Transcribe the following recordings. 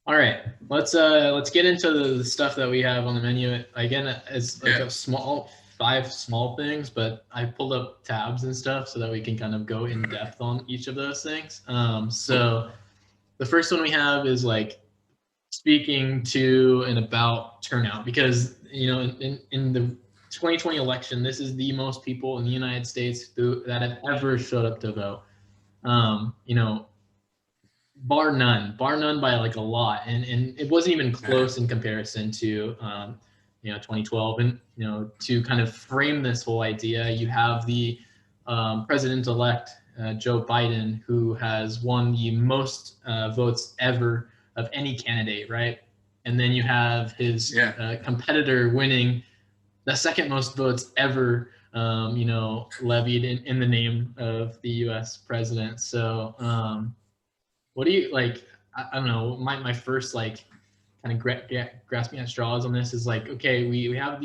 All right, let's get into the stuff that we have on the menu. Again, it's like Yeah. a small five small things, but I pulled up tabs and stuff so that we can kind of go in depth on each of those things. Cool. So the first one we have is like speaking to and about turnout because in the 2020 election, this is the most people in the United States that have ever showed up to vote. You know, bar none by like a lot, and it wasn't even Yeah. close in comparison to 2012. And to kind of frame this whole idea, you have the president-elect Joe Biden, who has won the most votes ever of any candidate, right? And then you have his Yeah. competitor winning the second most votes ever, levied in the name of the U.S. president. So what do you like? I don't know. My first like kind of grasping at straws on this is like, okay, we have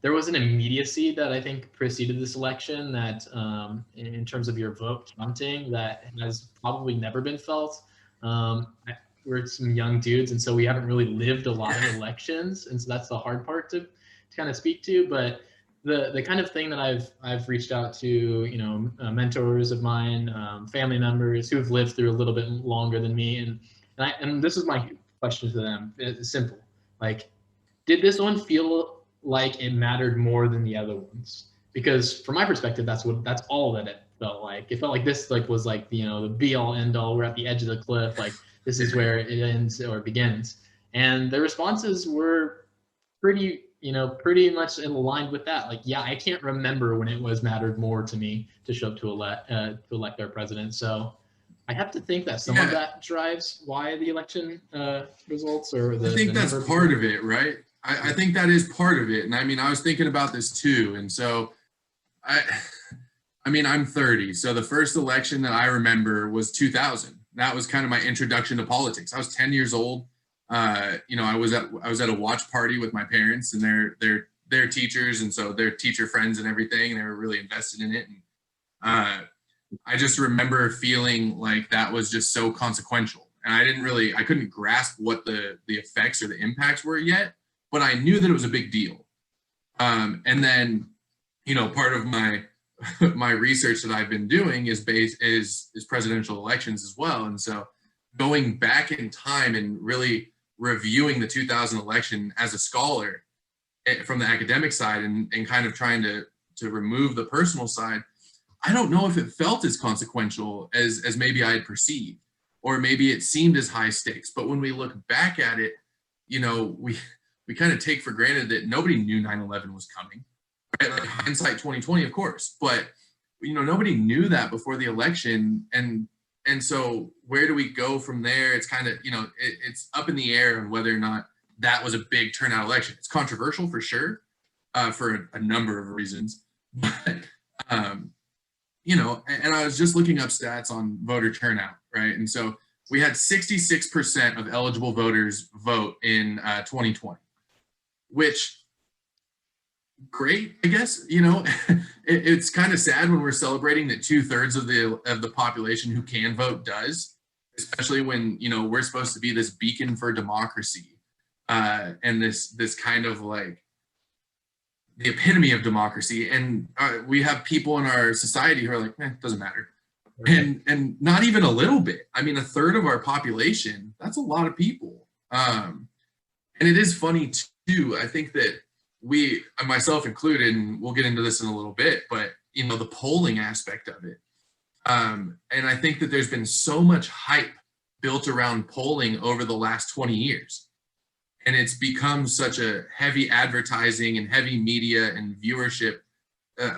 there was an immediacy that I think preceded this election that in terms of your vote counting that has probably never been felt. We're some young dudes, and so we haven't really lived a lot of elections, and so that's the hard part to kind of speak to. But the kind of thing that I've reached out to mentors of mine, family members who've lived through a little bit longer than me, and this is my question to them. It's simple. Like, did this one feel like it mattered more than the other ones? Because from my perspective, that's all that it felt like. It felt like this like was like the be all end all. We're at the edge of the cliff. Like this is where it ends or begins. And the responses were pretty much aligned with that. Like, yeah, I can't remember when it was mattered more to me to show up to elect our president. So I have to think that some of Yeah. that drives why the election results or I the think that's number of part people. of it, right? I Yeah. think that is part of it. And I mean, I was thinking about this too. And so I I mean, I'm 30. So the first election that I remember was 2000. That was kind of my introduction to politics. I was 10 years old. I was at a watch party with my parents and their teachers, and so their teacher friends and everything, and they were really invested in it. And uh, I just remember feeling like that was just so consequential. And I couldn't grasp what the effects or the impacts were yet, but I knew that it was a big deal. And then, part of my my research that I've been doing is presidential elections as well. And so going back in time and really reviewing the 2000 election as a scholar from the academic side and kind of trying to remove the personal side, I don't know if it felt as consequential as maybe I had perceived, or maybe it seemed as high stakes. But when we look back at it, we kind of take for granted that nobody knew 9/11 was coming, right? Like hindsight 2020, of course, but nobody knew that before the election, and so where do we go from there? It's kind of it's up in the air on whether or not that was a big turnout election. It's controversial for sure, for a number of reasons, but um, and I was just looking up stats on voter turnout, right? And so we had 66% of eligible voters vote in 2020, which great, I guess. It's kind of sad when we're celebrating that 2/3 of the population who can vote does, especially when we're supposed to be this beacon for democracy, and this kind of like the epitome of democracy. And we have people in our society who are like, it doesn't matter. Right. And not even a little bit. I mean, 1/3 of our population, that's a lot of people. And it is funny too. I think that we, myself included, and we'll get into this in a little bit, but the polling aspect of it. And I think that there's been so much hype built around polling over the last 20 years. And it's become such a heavy advertising and heavy media and viewership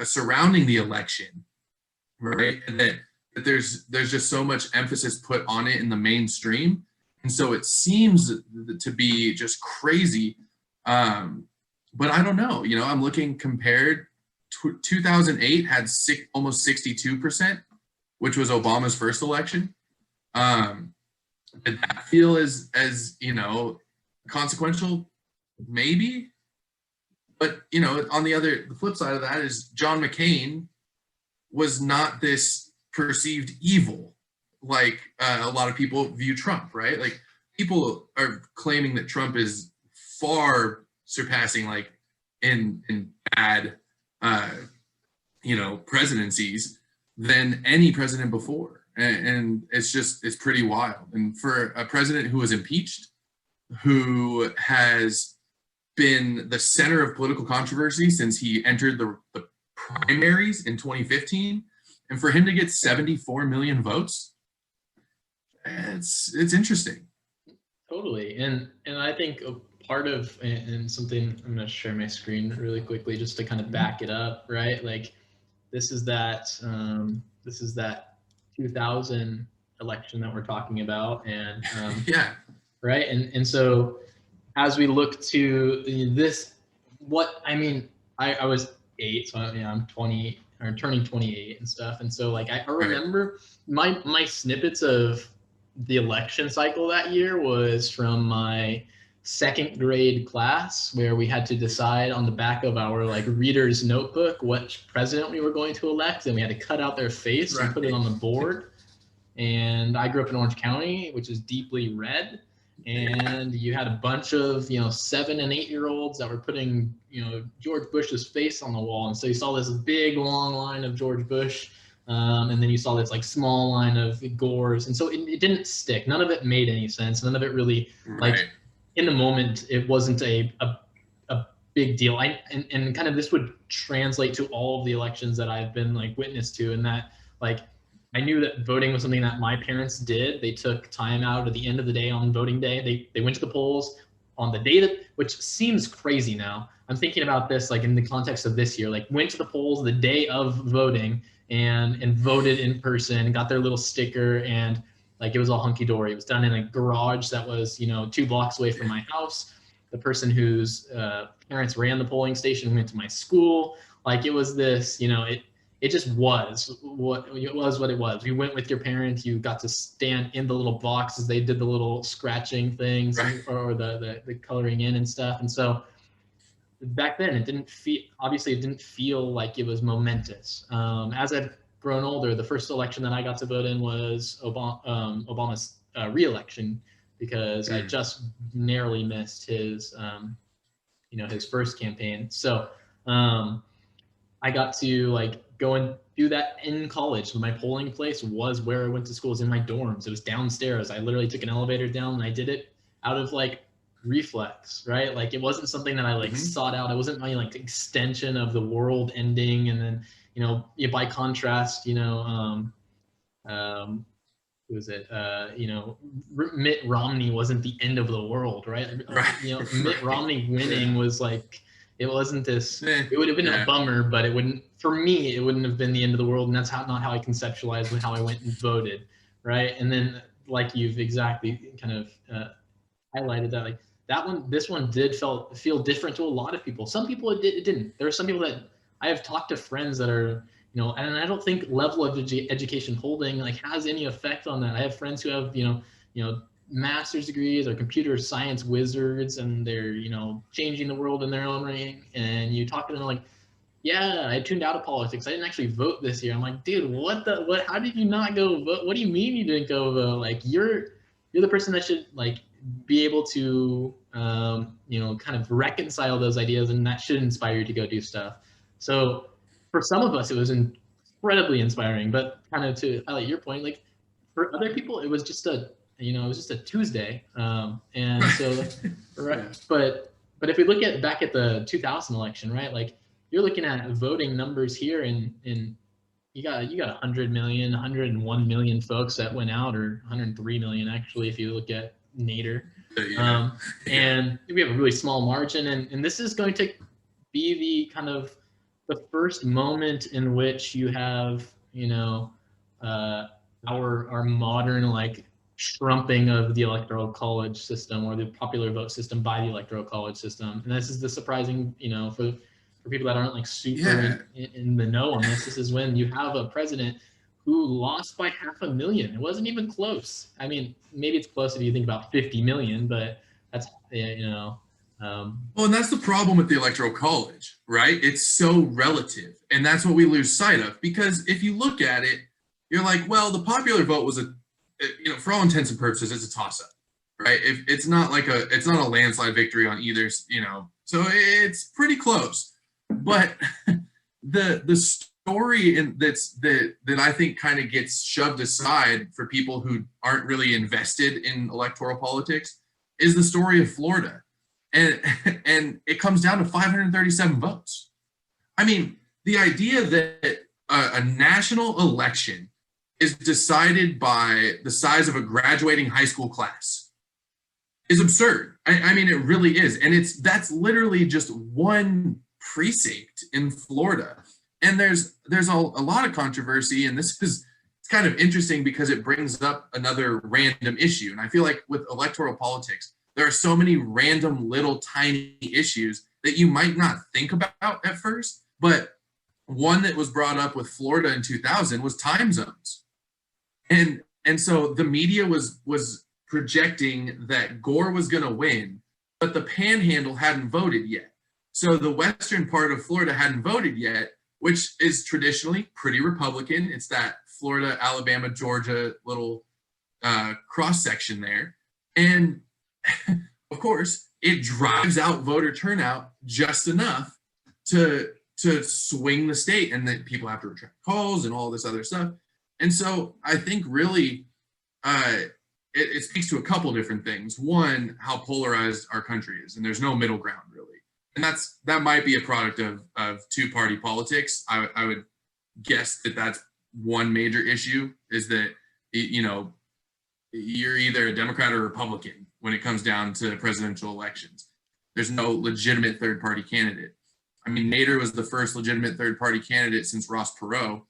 surrounding the election, right? And that there's just so much emphasis put on it in the mainstream, and so it seems to be just crazy. But I don't know. I'm looking compared. 2008 had almost 62%, which was Obama's first election. Did that feel as consequential? Maybe. But on the flip side of that is John McCain was not this perceived evil like a lot of people view Trump, right? Like people are claiming that Trump is far surpassing like in bad presidencies than any president before. And it's pretty wild. And for a president who was impeached, who has been the center of political controversy since he entered the primaries in 2015, and for him to get 74 million votes, it's interesting. Totally. And I think a part of, and something, I'm going to share my screen really quickly just to kind of back it up, right? Like this is that 2000 election that we're talking about. And yeah. Right. And so as we look to this, I was 8, so I'm 20 or turning 28 and stuff. And so like I remember my snippets of the election cycle that year was from my 2nd grade class, where we had to decide on the back of our like reader's notebook what president we were going to elect, and we had to cut out their face and put it on the board. And I grew up in Orange County, which is deeply red. And you had a bunch of 7 and 8-year-olds that were putting George Bush's face on the wall, and so you saw this big long line of George Bush, and then you saw this like small line of Gore's, and so it didn't stick. None of it made any sense. None of it really like in the moment. It wasn't a big deal. And kind of this would translate to all of the elections that I've been like witness to, and that like I knew that voting was something that my parents did. They took time out at the end of the day on voting day. They went to the polls on the day that, which seems crazy now. I'm thinking about this like in the context of this year, like went to the polls the day of voting and voted in person, got their little sticker, and like it was all hunky dory. It was done in a garage that was 2 blocks away from my house. The person whose parents ran the polling station went to my school. Like it was this, it just was what it was. We went with your parents. You got to stand in the little boxes. They did the little scratching things or the coloring in and stuff. And so back then it didn't feel like it was momentous. As I've grown older, the first election that I got to vote in was Obama's re-election, because I just narrowly missed his his first campaign. So I got to like go and do that in college. So my polling place was where I went to school. It was in my dorms. It was downstairs. I literally took an elevator down, and I did it out of like reflex, right? Like it wasn't something that I like sought out. It wasn't my like extension of the world ending. And then, by contrast, who was it? Mitt Romney wasn't the end of the world, right? Mitt Romney winning was like, it wasn't this, it would have been a bummer, but it wouldn't, for me, it wouldn't have been the end of the world. And that's not how I conceptualized how I went and voted, right? And then like you've exactly kind of highlighted that, like this one did feel different to a lot of people. Some people it didn't. There are some people that I have talked to, friends that are, and I don't think level of education holding like has any effect on that. I have friends who have, master's degrees or computer science wizards, and they're changing the world in their own way, and you talk to them like, yeah, I tuned out of politics, I didn't actually vote this year. I'm like, dude, how did you not go vote? What do you mean you didn't go vote? Like you're the person that should like be able to kind of reconcile those ideas, and that should inspire you to go do stuff. So for some of us it was incredibly inspiring, but kind of to highlight your point, like for other people it was just a Tuesday. And so, right. But if we look back at the 2000 election, right, like you're looking at voting numbers here, and you got 100 million, 101 million folks that went out, or 103 million actually, if you look at Nader. And we have a really small margin, and this is going to be the kind of the first moment in which you have, our modern like shrumping of the electoral college system, or the popular vote system by the electoral college system. And this is the surprising, for people that aren't like super in the know on this. This is when you have a president who lost by 500,000. It wasn't even close. I mean, maybe it's close if you think about 50 million, but that's, well, and that's the problem with the electoral college, right? It's so relative, and that's what we lose sight of, because if you look at it, you're like, well, the popular vote was for all intents and purposes, it's a toss-up. right? If it's not like it's not a landslide victory on either, so it's pretty close. But the story that I think kind of gets shoved aside for people who aren't really invested in electoral politics is the story of Florida, and it comes down to 537 votes. I mean, the idea that a national election is decided by the size of a graduating high school class is absurd. I mean, it really is. And that's literally just one precinct in Florida. And there's a lot of controversy, and it's kind of interesting because it brings up another random issue. And I feel like with electoral politics, there are so many random little tiny issues that you might not think about at first. But one that was brought up with Florida in 2000 was time zones. And so the media was projecting that Gore was going to win, but the Panhandle hadn't voted yet. So the western part of Florida hadn't voted yet, which is traditionally pretty Republican. It's that Florida, Alabama, Georgia little cross section there. And of course, it drives out voter turnout just enough to swing the state, and then people have to retract calls and all this other stuff. And so I think really it speaks to a couple different things. One, how polarized our country is, and there's no middle ground really. And that might be a product of two-party politics. I would guess that's one major issue, is that, you're either a Democrat or Republican when it comes down to presidential elections. There's no legitimate third-party candidate. I mean, Nader was the first legitimate third-party candidate since Ross Perot,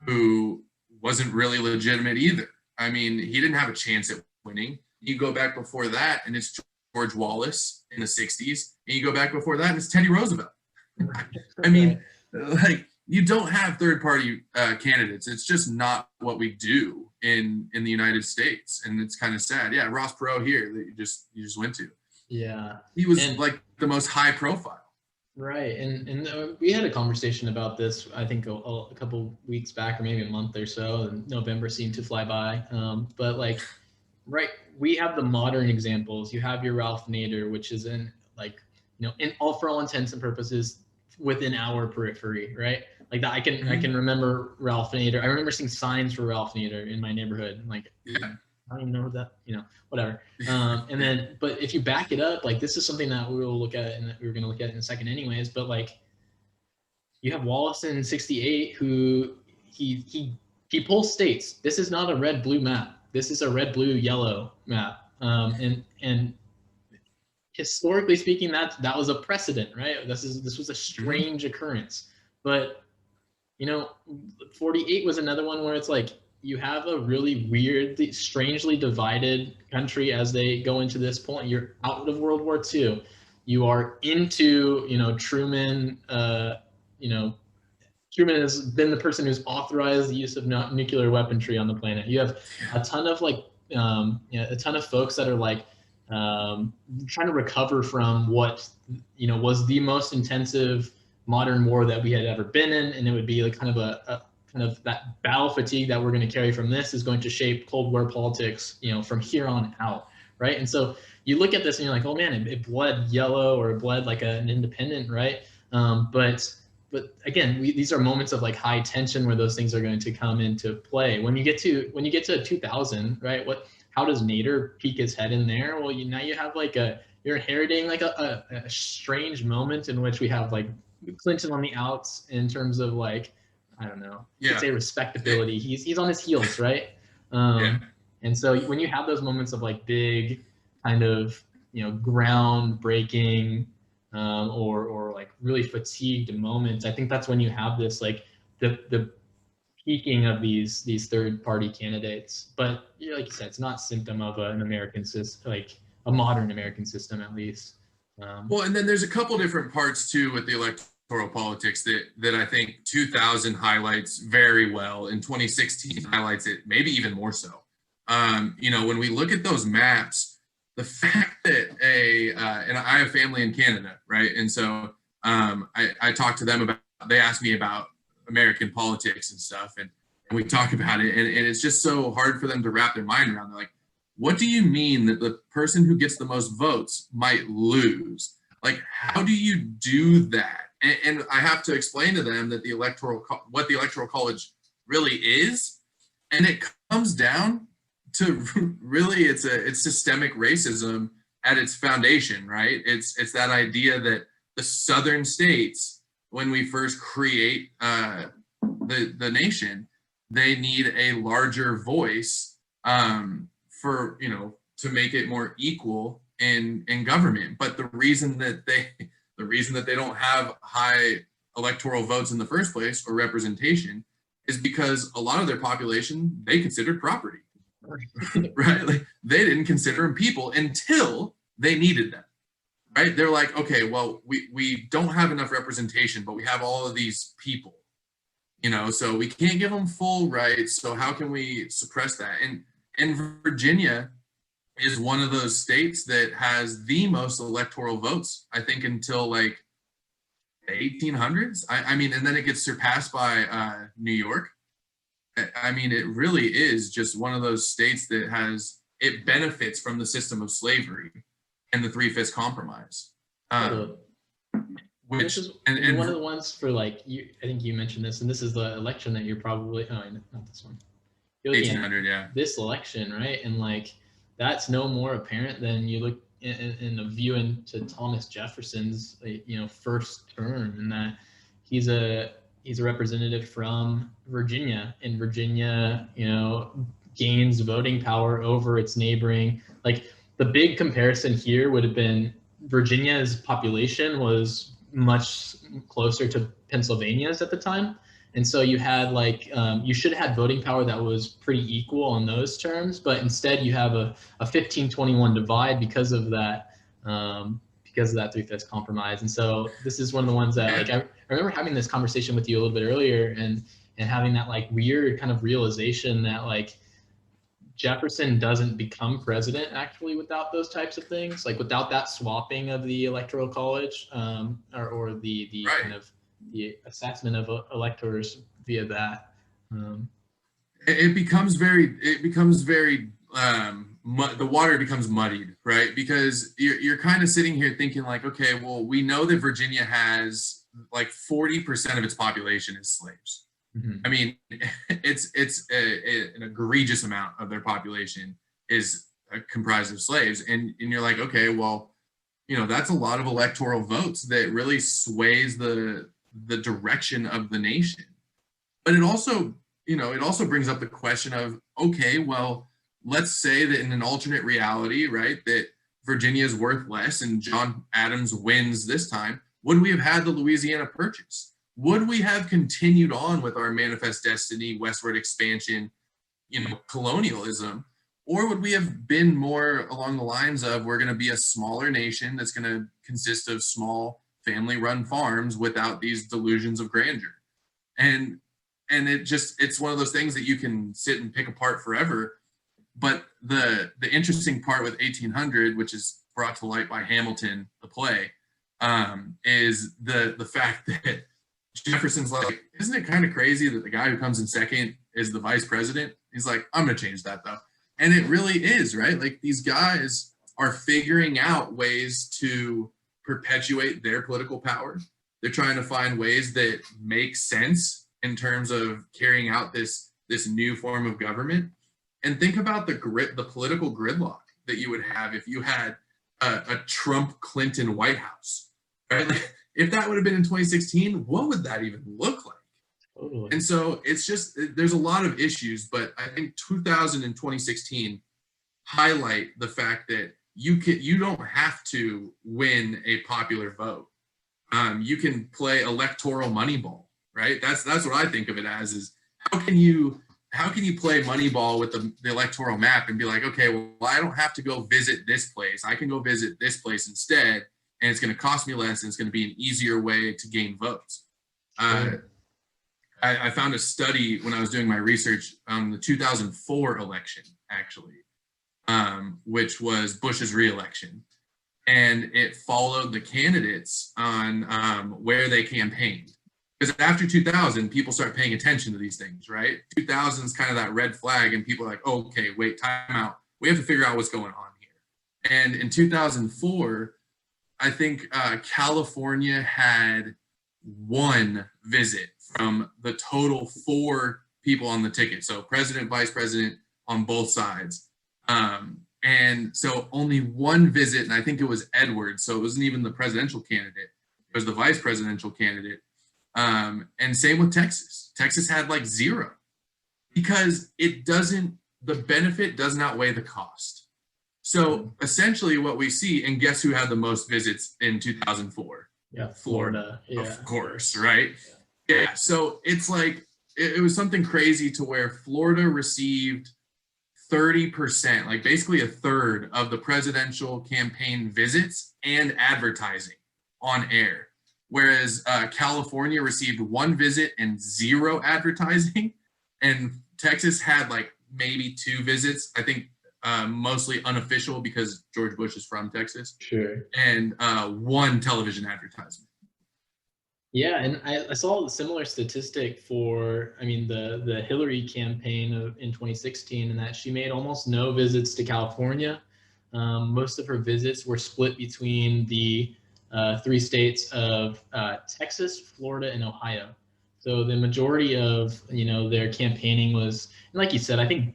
who wasn't really legitimate either. I mean, he didn't have a chance at winning. You go back before that, and it's George Wallace in the 60s. And you go back before that, and it's Teddy Roosevelt. I mean, like, you don't have third-party candidates. It's just not what we do in the United States. And it's kind of sad. Yeah, Ross Perot here that you just went to. Yeah. He was like the most high profile. Right. And we had a conversation about this, I think, a couple weeks back, or maybe a month or so, and November seemed to fly by. But like, right, we have the modern examples. You have your Ralph Nader, which is in for all intents and purposes, within our periphery, right? Like that, I can remember Ralph Nader. I remember seeing signs for Ralph Nader in my neighborhood. Like, yeah. I don't even know that, whatever. And then, but if you back it up, like, this is something that we will look at, and that we were going to look at in a second anyways, but like, you have Wallace in 68, who he pulls states. This is not a red, blue map. This is a red, blue, yellow map. And historically speaking, that was a precedent, right? This was a strange occurrence, but 48 was another one where it's like, you have a really weird, strangely divided country as they go into this point. You're out of World War II. You are into, Truman. Truman has been the person who's authorized the use of nuclear weaponry on the planet. You have a ton of a ton of folks that are like trying to recover from what was the most intensive modern war that we had ever been in, and it would be like kind of that battle fatigue that we're going to carry from this is going to shape Cold War politics, from here on out, right? And so you look at this and you're like, oh man, it bled yellow, or it bled like an independent, right? But again, these are moments of like high tension where those things are going to come into play. When you get to 2000, right? How does Nader peek his head in there? Well, now you have like you're inheriting like a strange moment in which we have like Clinton on the outs in terms of like, I don't know, you could say respectability. He's on his heels, right? And so when you have those moments of like big kind of, ground breaking or like really fatigued moments, I think that's when you have this like the peaking of these third party candidates. But like you said, it's not symptom of an American system, like a modern American system at least. Well, and then there's a couple different parts too with the electoral politics that I think 2000 highlights very well, and 2016 highlights it maybe even more so. When we look at those maps, the fact that and I have family in Canada, right? And so I talked to them they asked me about American politics and stuff, and we talk about it, and it's just so hard for them to wrap their mind around. They're like, what do you mean that the person who gets the most votes might lose? Like, how do you do that? And I have to explain to them that what the electoral college really is, and it comes down to really it's systemic racism at its foundation, right? It's that idea that the southern states, when we first create the nation, they need a larger voice for to make it more equal in government. But the reason that they don't have high electoral votes in the first place, or representation, is because a lot of their population they considered property. Right? Like, they didn't consider them people until they needed them. Right? They're like, okay, well, we don't have enough representation, but we have all of these people, so we can't give them full rights. So how can we suppress that? And Virginia is one of those states that has the most electoral votes, I think, until like the 1800s. I mean, and then it gets surpassed by New York. I mean, it really is just one of those states that it benefits from the system of slavery and the Three-Fifths Compromise. Which is one of the ones for, like, I think you mentioned this, and this is the election that you're probably, not this one. 1800, yeah. This election, right? And like, that's no more apparent than you look in a view into Thomas Jefferson's, first term, and that he's a representative from Virginia, and Virginia, gains voting power over its neighboring. Like, the big comparison here would have been Virginia's population was much closer to Pennsylvania's at the time. And so you had you should have had voting power that was pretty equal on those terms, but instead you have a 15-21 divide because of that Three-Fifths Compromise. And so this is one of the ones that, like, I remember having this conversation with you a little bit earlier, and having that, like, weird kind of realization that, like, Jefferson doesn't become president actually without those types of things, like without that swapping of the electoral college, or the right. kind of the assessment of electors via that. It becomes very the water becomes muddied, right? Because you're kind of sitting here thinking like, okay, well, we know that Virginia has like 40% of its population is slaves. Mm-hmm. I mean, it's an egregious amount of their population is comprised of slaves, and you're like, okay, well, that's a lot of electoral votes that really sways the direction of the nation. But it also brings up the question of, okay, well, let's say that in an alternate reality, right, that Virginia is worth less and John Adams wins this time. Would we have had the Louisiana Purchase? Would we have continued on with our manifest destiny, westward expansion, colonialism? Or would we have been more along the lines of, we're going to be a smaller nation that's going to consist of small family-run farms without these delusions of grandeur? And it's one of those things that you can sit and pick apart forever. But the interesting part with 1800, which is brought to light by Hamilton, the play, is the fact that Jefferson's like, isn't it kind of crazy that the guy who comes in second is the vice president? He's like, I'm going to change that though. And it really is, right? Like, these guys are figuring out ways to perpetuate their political power. They're trying to find ways that make sense in terms of carrying out this new form of government. And think about the political gridlock that you would have if you had a Trump-Clinton White House, right? Like, if that would have been in 2016, what would that even look like? Totally. And so it's just, there's a lot of issues, but I think 2000 and 2016 highlight the fact that you don't have to win a popular vote. You can play electoral Moneyball, right? That's what I think of it as, is how can you play Moneyball with the electoral map and be like, okay, well, I don't have to go visit this place. I can go visit this place instead, and it's going to cost me less, and it's going to be an easier way to gain votes. I found a study when I was doing my research on the 2004 election, actually, which was Bush's reelection. And it followed the candidates on where they campaigned. Because after 2000, people start paying attention to these things, right? 2000 is kind of that red flag, and people are like, oh, okay, wait, time out. we have to figure out what's going on here. And in 2004, I think California had one visit from the total 4 people on the ticket. So president, vice president on both sides. And so only one visit, and I think it was Edwards. So it wasn't even the presidential candidate. It was the vice presidential candidate. And same with Texas. Texas had like 0 because the benefit doesn't outweigh the cost. So essentially what we see, and guess who had the most visits in 2004? Yeah, Florida. Yeah. Of course, right? Yeah. So it's like, it was something crazy to where Florida received 30%, like basically a third of the presidential campaign visits and advertising on air. Whereas California received 1 visit and 0 advertising. And Texas had like maybe 2 visits. I think mostly unofficial because George Bush is from Texas. Sure. And 1 television advertisement. Yeah, and I saw a similar statistic for, the Hillary campaign in 2016, and that she made almost no visits to California. Most of her visits were split between the 3 states of Texas, Florida, and Ohio. So the majority of, their campaigning was, and like you said, I think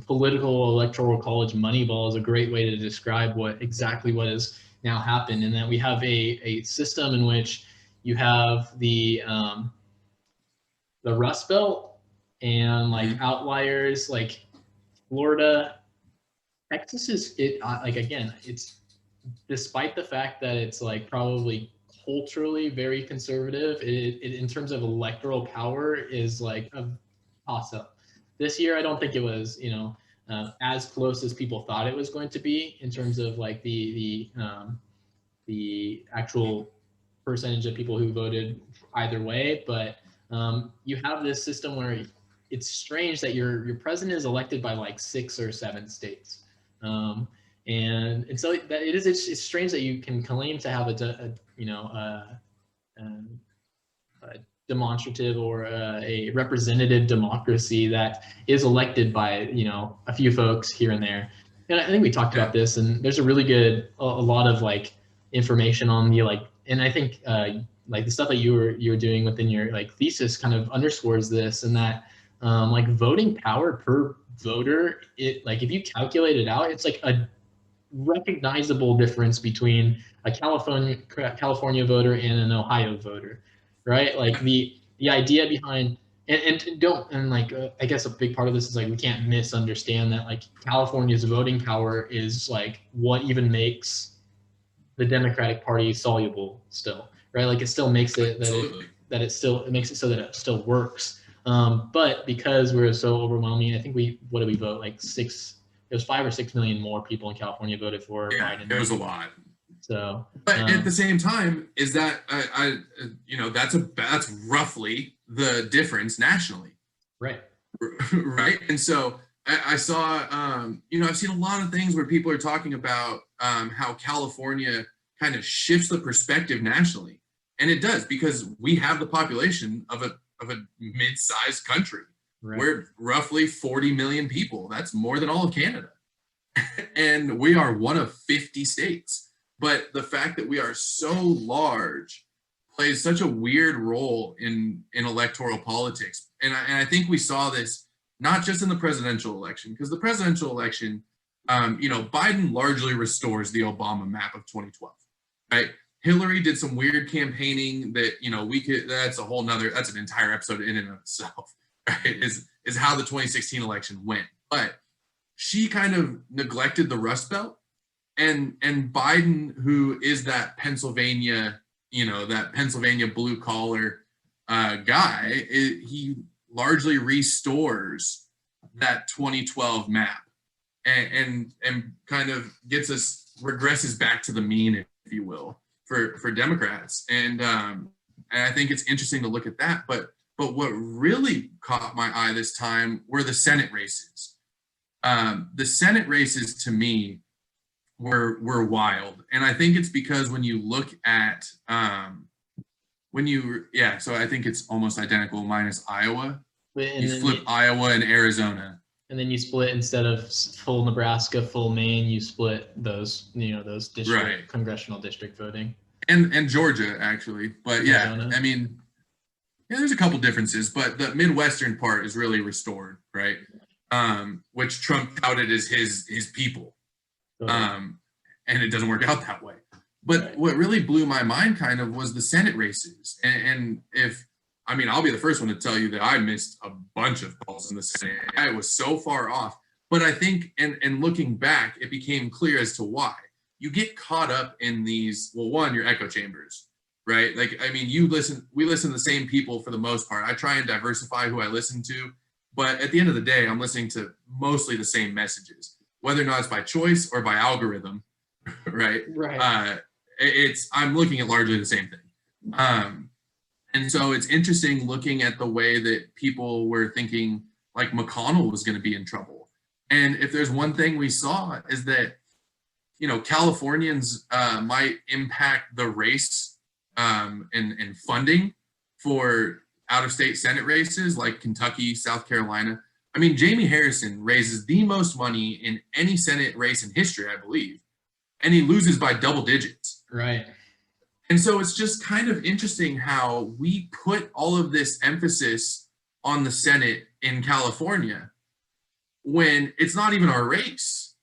political electoral college Moneyball is a great way to describe exactly what has now happened, and that we have a system in which you have the Rust Belt and outliers like Florida. Texas is it's, despite the fact that it's probably culturally very conservative, it in terms of electoral power is a toss up. This year, I don't think it was as close as people thought it was going to be in terms of the actual percentage of people who voted either way. But you have this system where it's strange that your president is elected by 6 or 7 states. And so that it's strange that you can claim to have a demonstrative or a representative democracy that is elected by a few folks here and there. And I think we talked about this, and there's a really good a lot of information on the and I think the stuff that you were doing within your thesis kind of underscores this, and that voting power per voter, if you calculate it out, it's a recognizable difference between a California voter and an Ohio voter, right? The idea behind I guess a big part of this is we can't misunderstand that California's voting power is what even makes the Democratic Party soluble still, right? It still makes it that it makes it so that it still works. But because we're so overwhelming, I think what did we vote? 6, it was 5 or 6 million more people in California voted for Biden. It was a lot. So, but at the same time, is that that's roughly the difference nationally, right? Right. And so I saw, I've seen a lot of things where people are talking about how California kind of shifts the perspective nationally, and it does because we have the population of a mid-sized country. Right. We're roughly 40 million people. That's more than all of Canada, and we are one of 50 states. But the fact that we are so large plays such a weird role in electoral politics. And I think we saw this not just in the presidential election, because the presidential election, Biden largely restores the Obama map of 2012, right? Hillary did some weird campaigning that, that's an entire episode in and of itself, right? Is how the 2016 election went. But she kind of neglected the Rust Belt. And Biden, who is that Pennsylvania blue collar guy, he largely restores that 2012 map and kind of regresses back to the mean, if you will, for Democrats. And I think it's interesting to look at that. But what really caught my eye this time were the Senate races. The Senate races, to me, were wild. And I think it's because when you look at so I think it's almost identical minus Iowa. You flip Iowa and Arizona, And then you split, instead of full Nebraska, full Maine, you split those, those district, Right. congressional district voting. And Georgia, actually. But yeah, Arizona. I mean, yeah, there's a couple differences, but the Midwestern part is really restored, right? Which Trump touted as his people. And it doesn't work out that way. But Right. what really blew my mind kind of was the Senate races. And I'll be the first one to tell you that I missed a bunch of calls in the Senate. I was so far off. But I think, and looking back, it became clear as to why. You get caught up in these, well, one, your echo chambers, right? Like, I mean, we listen to the same people for the most part. I try and diversify who I listen to. But at the end of the day, I'm listening to mostly the same messages, whether or not it's by choice or by algorithm, right? Right. I'm looking at largely the same thing. And so it's interesting looking at the way that people were thinking like McConnell was going to be in trouble. And if there's one thing we saw is that, Californians might impact the race and funding for out-of-state Senate races like Kentucky, South Carolina. I mean, Jamie Harrison raises the most money in any Senate race in history, I believe, and he loses by double digits. Right. And so it's just kind of interesting how we put all of this emphasis on the Senate in California when it's not even our race,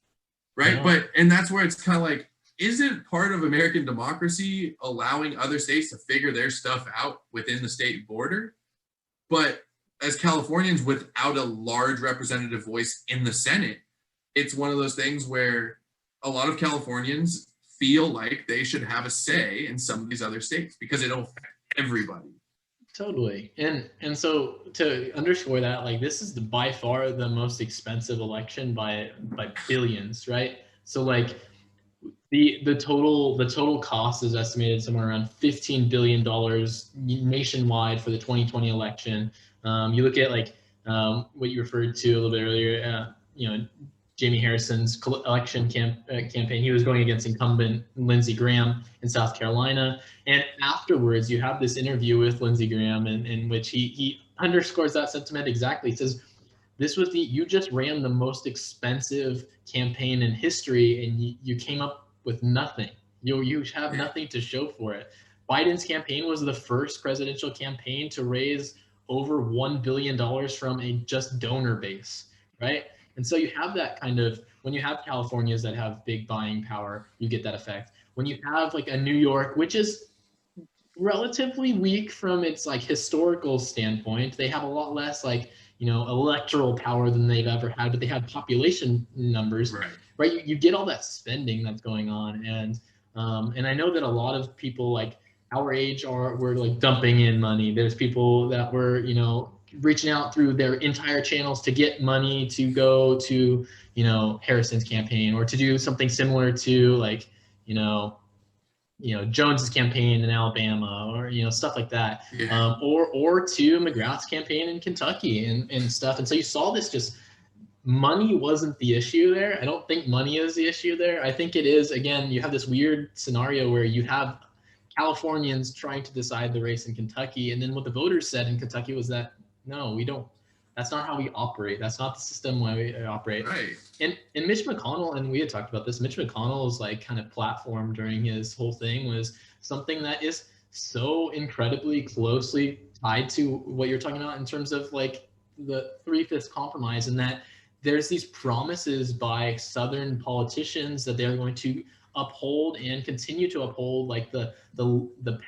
right? No. And that's where it's kind of like, isn't part of American democracy allowing other states to figure their stuff out within the state border? But as Californians without a large representative voice in the Senate, it's one of those things where a lot of Californians feel like they should have a say in some of these other states because it'll affect everybody. Totally. And so to underscore that, like, this is by far the most expensive election by billions, right? So like the total cost is estimated somewhere around $15 billion nationwide for the 2020 election. You look at like what you referred to a little bit earlier, Jamie Harrison's election campaign. He was going against incumbent Lindsey Graham in South Carolina. And afterwards, you have this interview with Lindsey Graham in which he underscores that sentiment exactly. He says, you just ran the most expensive campaign in history, and you came up with nothing. You have nothing to show for it. Biden's campaign was the first presidential campaign to raise over $1 billion from a just donor base, right? And so you have that kind of, when you have Californias that have big buying power, you get that effect. When you have like a New York, which is relatively weak from its like historical standpoint, they have a lot less like, electoral power than they've ever had, but they have population numbers, right? You get all that spending that's going on. And I know that a lot of people like our age were like dumping in money. There's people that were, reaching out through their entire channels to get money to go to, Harrison's campaign, or to do something similar to like, Jones's campaign in Alabama, or stuff like that, or to McGrath's campaign in Kentucky and stuff. And so you saw this, just money wasn't the issue there. I don't think money is the issue there. I think it is, again, you have this weird scenario where you have Californians trying to decide the race in Kentucky, and then what the voters said in Kentucky was that no, we don't. That's not how we operate. That's not the system why we operate. Right. And Mitch McConnell, and we had talked about this, Mitch McConnell's like kind of platform during his whole thing was something that is so incredibly closely tied to what you're talking about in terms of like the 3/5 compromise, and that there's these promises by Southern politicians that they're going to uphold and continue to uphold like the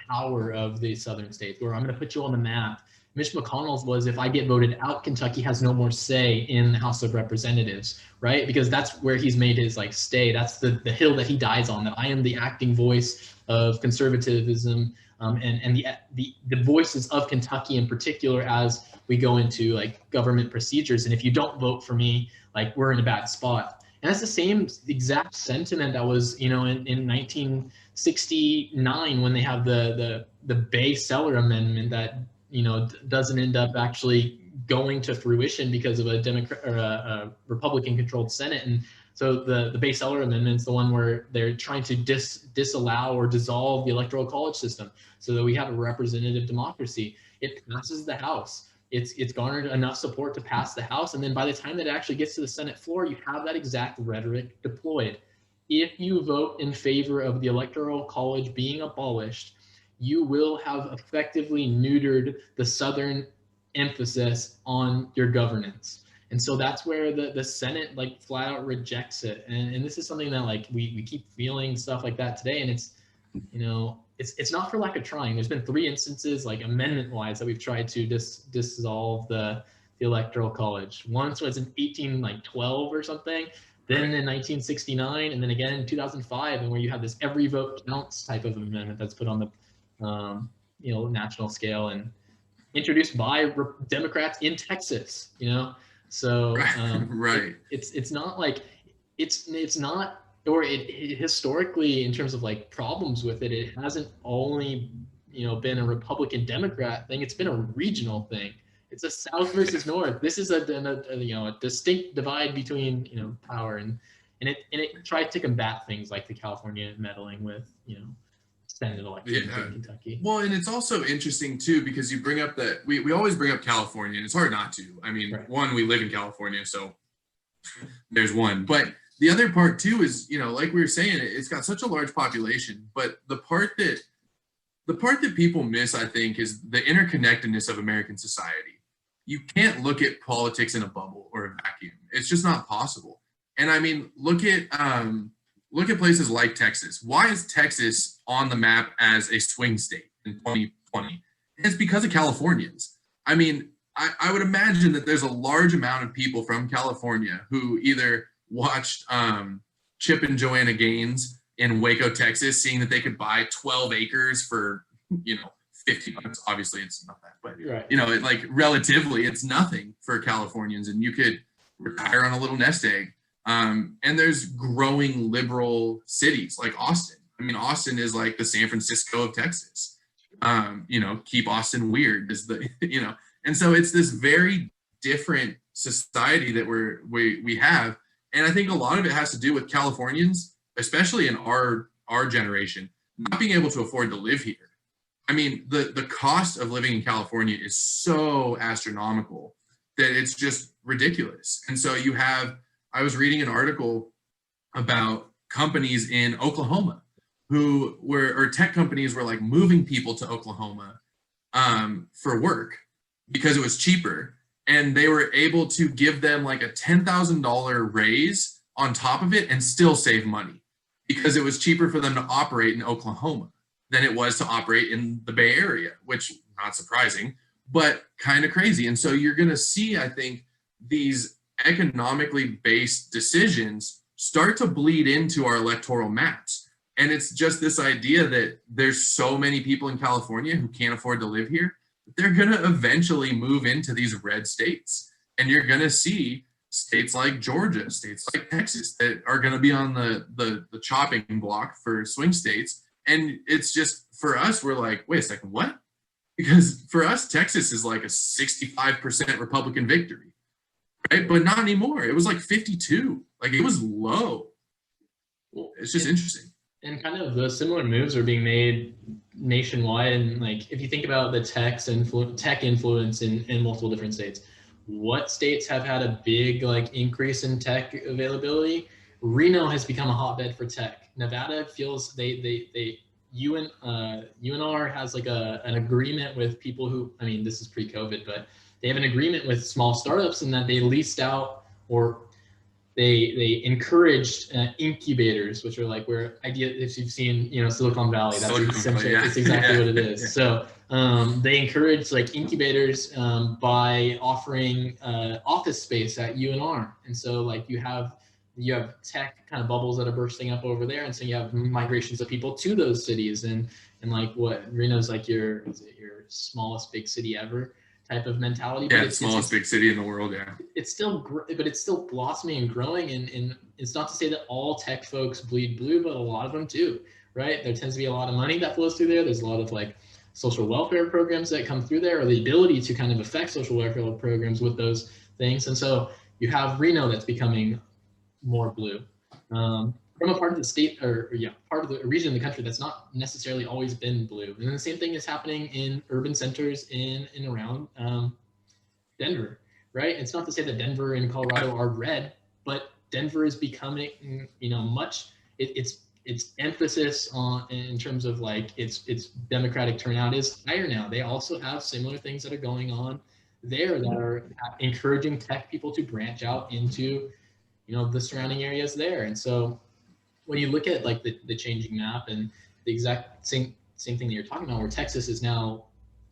power of the Southern states, where I'm going to put you on the map. Mitch McConnell's was, if I get voted out, Kentucky has no more say in the House of Representatives, right? Because that's where he's made his like stay. That's the hill that he dies on, that I am the acting voice of conservatism and the voices of Kentucky in particular as we go into like government procedures. And if you don't vote for me, like we're in a bad spot. And that's the same exact sentiment that was, in 1969 when they have the Bay-Celler Amendment that, doesn't end up actually going to fruition because of a Democrat or a Republican-controlled Senate. And so the Bay-Celler Amendment is the one where they're trying to disallow or dissolve the Electoral College system so that we have a representative democracy. It passes the House. it's garnered enough support to pass the House, and then by the time that it actually gets to the Senate floor, you have that exact rhetoric deployed. If you vote in favor of the Electoral College being abolished, you will have effectively neutered the Southern emphasis on your governance. And so that's where the Senate like flat out rejects it. And this is something that like we keep feeling stuff like that today. And it's, you know, it's not for lack of trying. There's been 3 instances like amendment wise that we've tried to dissolve the Electoral College. Once was in 1812 or something, then in 1969, and then again in 2005, and where you have this every vote counts type of amendment that's put on the you know, national scale and introduced by Democrats in Texas, you know. So right. It's not like it's not, or it historically in terms of like problems with it, it hasn't only, you know, been a Republican Democrat thing. It's been a regional thing. It's a South versus North. This is a you know, a distinct divide between, you know, power, and it tried to combat things like the California meddling with, you know, Senate elections in Kentucky. Well, and it's also interesting too, because you bring up that we always bring up California, and it's hard not to. I mean, one, we live in California, so there's one. But the other part too is, you know, like we were saying, it's got such a large population, but the part that people miss, I think, is the interconnectedness of American society. You can't look at politics in a bubble or a vacuum. It's just not possible. And I mean, look at places like Texas. Why is Texas on the map as a swing state in 2020? It's because of Californians. I mean, I would imagine that there's a large amount of people from California who either watched Chip and Joanna Gaines in Waco, Texas, seeing that they could buy 12 acres for, you know, $50. Obviously, it's not that, but you know, like relatively, it's nothing for Californians, and you could retire on a little nest egg. And there's growing liberal cities like Austin. I mean, Austin is like the San Francisco of Texas. You know, keep Austin weird is the, you know, and so it's this very different society that we have. And I think a lot of it has to do with Californians, especially in our generation, not being able to afford to live here. I mean, the cost of living in California is so astronomical that it's just ridiculous. And so I was reading an article about companies in Oklahoma or tech companies were like moving people to Oklahoma for work because it was cheaper. And they were able to give them like a $10,000 raise on top of it and still save money because it was cheaper for them to operate in Oklahoma than it was to operate in the Bay Area, which not surprising, but kind of crazy. And so you're going to see, I think, these economically based decisions start to bleed into our electoral maps. And it's just this idea that there's so many people in California who can't afford to live here, they're going to eventually move into these red states. And you're going to see states like Georgia, states like Texas that are going to be on the chopping block for swing states. And it's just, for us, we're like, wait a second, what? Because for us, Texas is like a 65% Republican victory, right? But not anymore. It was like 52. Like, it was low. It's just interesting. And kind of the similar moves are being made nationwide. And like, if you think about the tech influence in multiple different states, what states have had a big like increase in tech availability? Reno has become a hotbed for tech. Nevada feels UNR has like an agreement with people who, I mean, this is pre-COVID, but they have an agreement with small startups in that they leased out or they encouraged incubators, which are like where if you've seen, you know, Silicon Valley, that's essentially, it's exactly what it is. Yeah. So they encourage like incubators by offering office space at UNR. And so like you have tech kind of bubbles that are bursting up over there. And so you have migrations of people to those cities and like what Reno's like your smallest big city ever type of mentality. Yeah, it's smallest big city in the world. Yeah. It's still, but it's still blossoming and growing. And it's not to say that all tech folks bleed blue, but a lot of them do, right? There tends to be a lot of money that flows through there. There's a lot of like social welfare programs that come through there, or the ability to kind of affect social welfare programs with those things. And so you have Reno that's becoming more blue from a part of the state part of the region of the country that's not necessarily always been blue. And then the same thing is happening in urban centers in and around Denver, right? It's not to say that Denver and Colorado are red, but Denver is becoming, much. Its emphasis on in terms of like its Democratic turnout is higher now. They also have similar things that are going on there that are encouraging tech people to branch out into, the surrounding areas there. And so when you look at like the changing map and the exact same thing that you're talking about, where Texas is now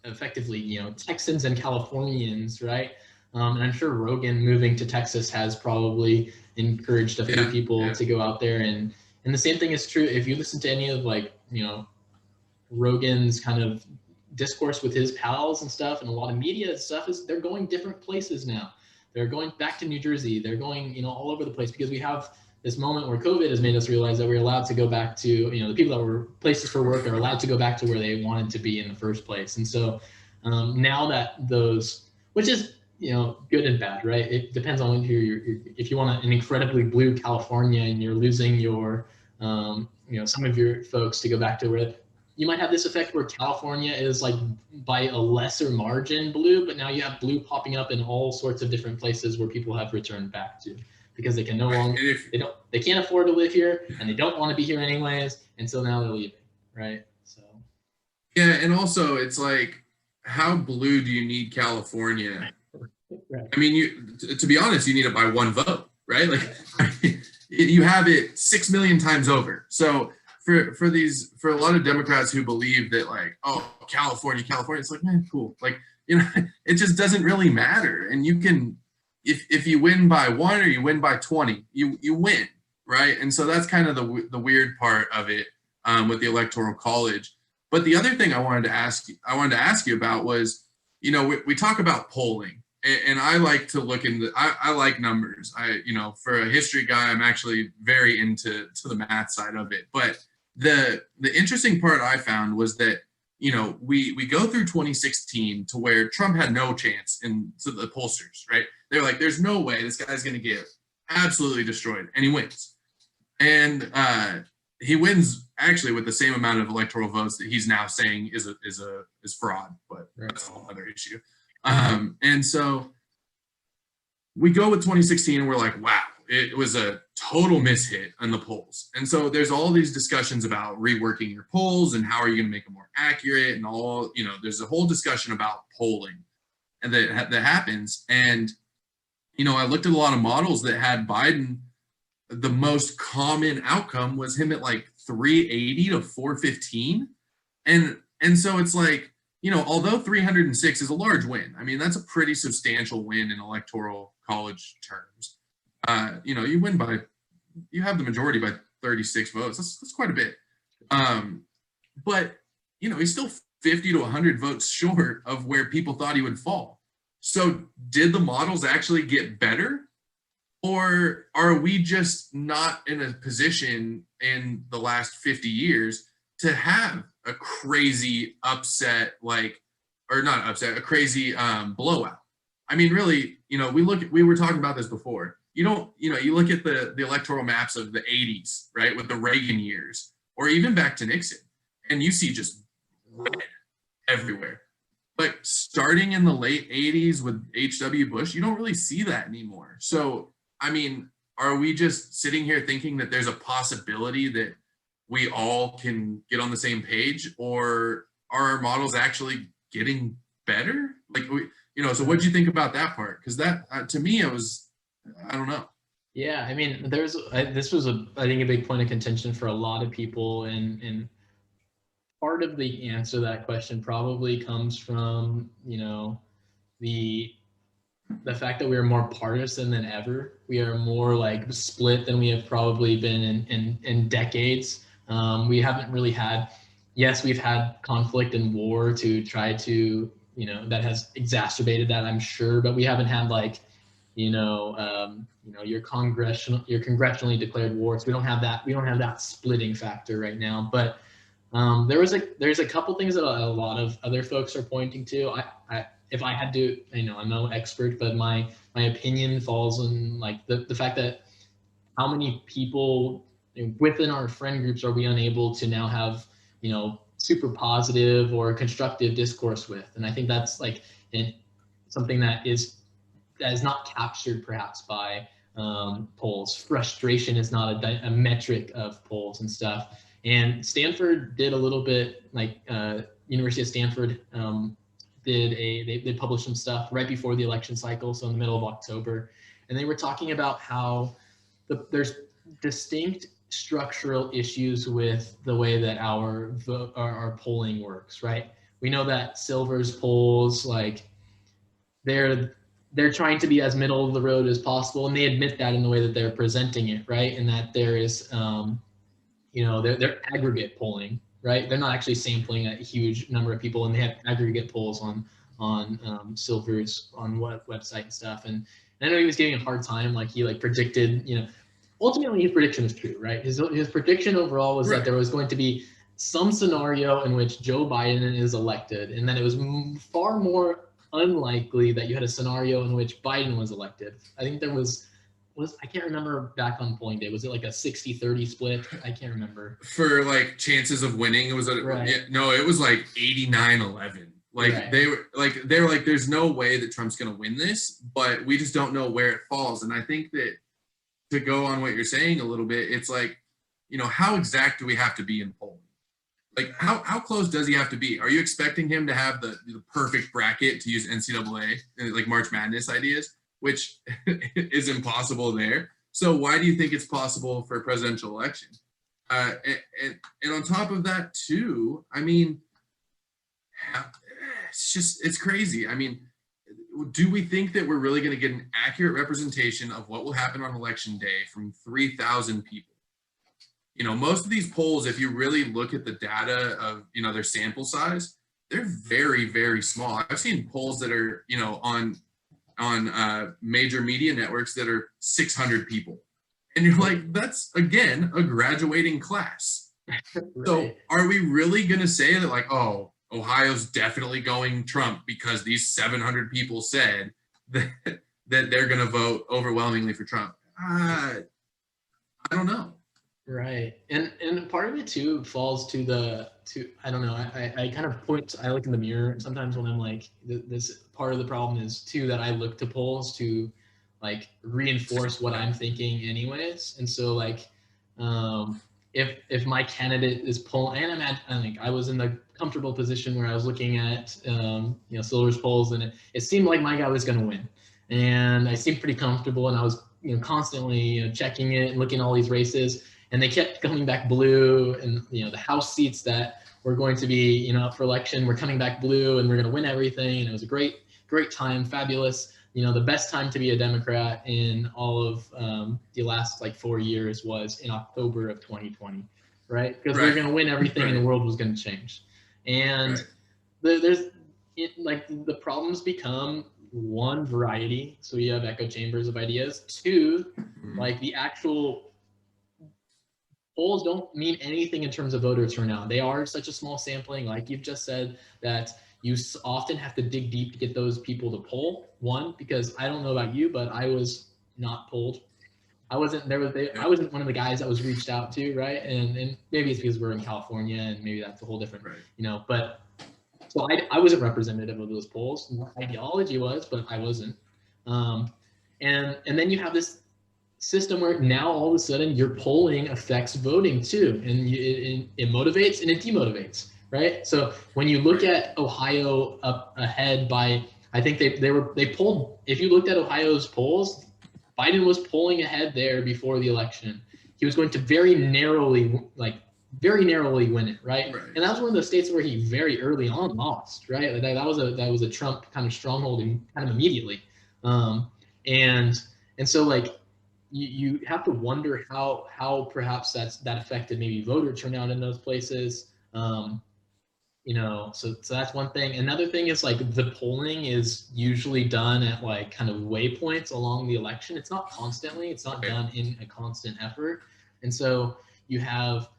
effectively, Texans and Californians, right? And I'm sure Rogan moving to Texas has probably encouraged a few people to go out there. And the same thing is true if you listen to any of like, Rogan's kind of discourse with his pals and stuff, and a lot of media stuff is they're going different places now. They're going back to New Jersey. They're going, all over the place because we have this moment where COVID has made us realize that we're allowed to go back to, the people that were places for work are allowed to go back to where they wanted to be in the first place. And so now that those, which is, good and bad, right? It depends on if you want an incredibly blue California and you're losing your, some of your folks to go back to where you might have this effect where California is like by a lesser margin blue, but now you have blue popping up in all sorts of different places where people have returned back to because they can no longer, they can't afford to live here and they don't want to be here anyways. And so now they're leaving, right? So. Yeah. And also it's like, how blue do you need California? Right. I mean, to be honest, you need it by one vote, right? Like you have it 6 million times over. So for a lot of Democrats who believe that like, oh, California, it's like, man, cool. Like, it just doesn't really matter. And you can, if you win by 1 or you win by 20, you win, right? And so that's kind of the weird part of it with the Electoral College. But the other thing I wanted to ask you about was, we talk about polling, and I like to look into, I like numbers. For a history guy, I'm actually very into the math side of it. But the interesting part I found was that, we go through 2016 to where Trump had no chance to the pollsters, right? They're like, there's no way this guy's going to get absolutely destroyed, and he wins. And he wins actually with the same amount of electoral votes that he's now saying is fraud, but that's a whole other issue. And so we go with 2016 and we're like, wow, it was a total mishit on the polls. And so there's all these discussions about reworking your polls and how are you going to make them more accurate and all, there's a whole discussion about polling and that happens. And, I looked at a lot of models that had Biden. The most common outcome was him at like 380 to 415. And so it's like, although 306 is a large win, I mean, that's a pretty substantial win in Electoral College terms. You win you have the majority by 36 votes. That's quite a bit. But, he's still 50 to 100 votes short of where people thought he would fall. So did the models actually get better? Or are we just not in a position in the last 50 years to have a crazy upset, a crazy blowout? I mean, really, we were talking about this before. You look at the electoral maps of the 80s, right, with the Reagan years, or even back to Nixon, and you see just red everywhere. But starting in the late 80s with H.W. Bush, you don't really see that anymore. So, I mean, are we just sitting here thinking that there's a possibility that we all can get on the same page, or are our models actually getting better? So what did you think about that part? Because that, to me, I don't know. Yeah, I mean, this was I think a big point of contention for a lot of people, and part of the answer to that question probably comes from, the fact that we are more partisan than ever. We are more like split than we have probably been in decades. We haven't really had, yes, we've had conflict and war to try to, that has exacerbated that, I'm sure, but we haven't had like, your congressionally declared wars. We don't have that. We don't have that splitting factor right now. But there's a couple things that a lot of other folks are pointing to. If I had to, I'm no expert, but my opinion falls on like the fact that how many people within our friend groups are we unable to now have, super positive or constructive discourse with. And I think that's like something that is not captured perhaps by polls. Frustration is not a metric of polls and stuff. And Stanford did a little bit, like University of Stanford they published some stuff right before the election cycle, so in the middle of October, and they were talking about how there's distinct structural issues with the way that our polling works, right? We know that Silver's polls, like they're trying to be as middle of the road as possible, and they admit that in the way that they're presenting it, right? And that there is, they're aggregate polling, right? They're not actually sampling a huge number of people, and they have aggregate polls on Silver's on website and stuff. And I know he was getting a hard time, like he predicted, ultimately his prediction was true, right? His prediction overall was that there was going to be some scenario in which Joe Biden is elected, and that it was far more unlikely that you had a scenario in which Biden was elected. I think there was I can't remember back on polling day. Was it like a 60-30 split? I can't remember. For like chances of winning, it was it was like 89-11. Like they were like there's no way that Trump's going to win this, but we just don't know where it falls. And I think that to go on what you're saying a little bit, it's like, how exact do we have to be in polling? Like how close does he have to be? Are you expecting him to have the perfect bracket, to use NCAA like March Madness ideas, which is impossible there? So why do you think it's possible for a presidential election? And on top of that too, I mean, it's crazy. I mean, do we think that we're really going to get an accurate representation of what will happen on election day from 3,000 people? Most of these polls, if you really look at the data of, their sample size, they're very, very small. I've seen polls that are, on major media networks that are 600 people. And you're like, that's, again, a graduating class. Right. So are we really going to say that, like, oh, Ohio's definitely going Trump because these 700 people said that they're going to vote overwhelmingly for Trump? I don't know. Right. And part of it too falls to I don't know, I kind of I look in the mirror sometimes when I'm like, this part of the problem is too that I look to polls to like reinforce what I'm thinking anyways. And so like if my candidate is polling, and I was in the comfortable position where I was looking at Silver's polls, and it seemed like my guy was going to win, and I seemed pretty comfortable, and I was constantly checking it and looking at all these races. And they kept coming back blue, and the House seats that were going to be up for election were coming back blue, and we're going to win everything. And it was a great time, fabulous. The best time to be a Democrat in all of the last 4 years was in October of 2020, right? Because we were going to win everything, and the world was going to change. And the problems become, one, variety. So you have echo chambers of ideas. Two, like the actual polls don't mean anything in terms of voter turnout. They are such a small sampling, like you've just said, that you often have to dig deep to get those people to poll. One, because I don't know about you, but I was not polled. I wasn't one of the guys that was reached out to, right? And maybe it's because we're in California, and maybe that's a whole different, but so I wasn't representative of those polls. My ideology was, but I wasn't. And then you have this system where now all of a sudden your polling affects voting too, and it motivates and it demotivates, right? So when you look at Ohio up ahead by, I think they polled, if you looked at Ohio's polls, Biden was polling ahead there before the election. He was going to very narrowly win it, right? And that was one of the states where he very early on lost, right? That was a Trump kind of stronghold kind of immediately, and so like. You have to wonder how perhaps that affected maybe voter turnout in those places. So that's one thing. Another thing is like the polling is usually done at like kind of waypoints along the election. It's not constantly. It's not done in a constant effort. And so you have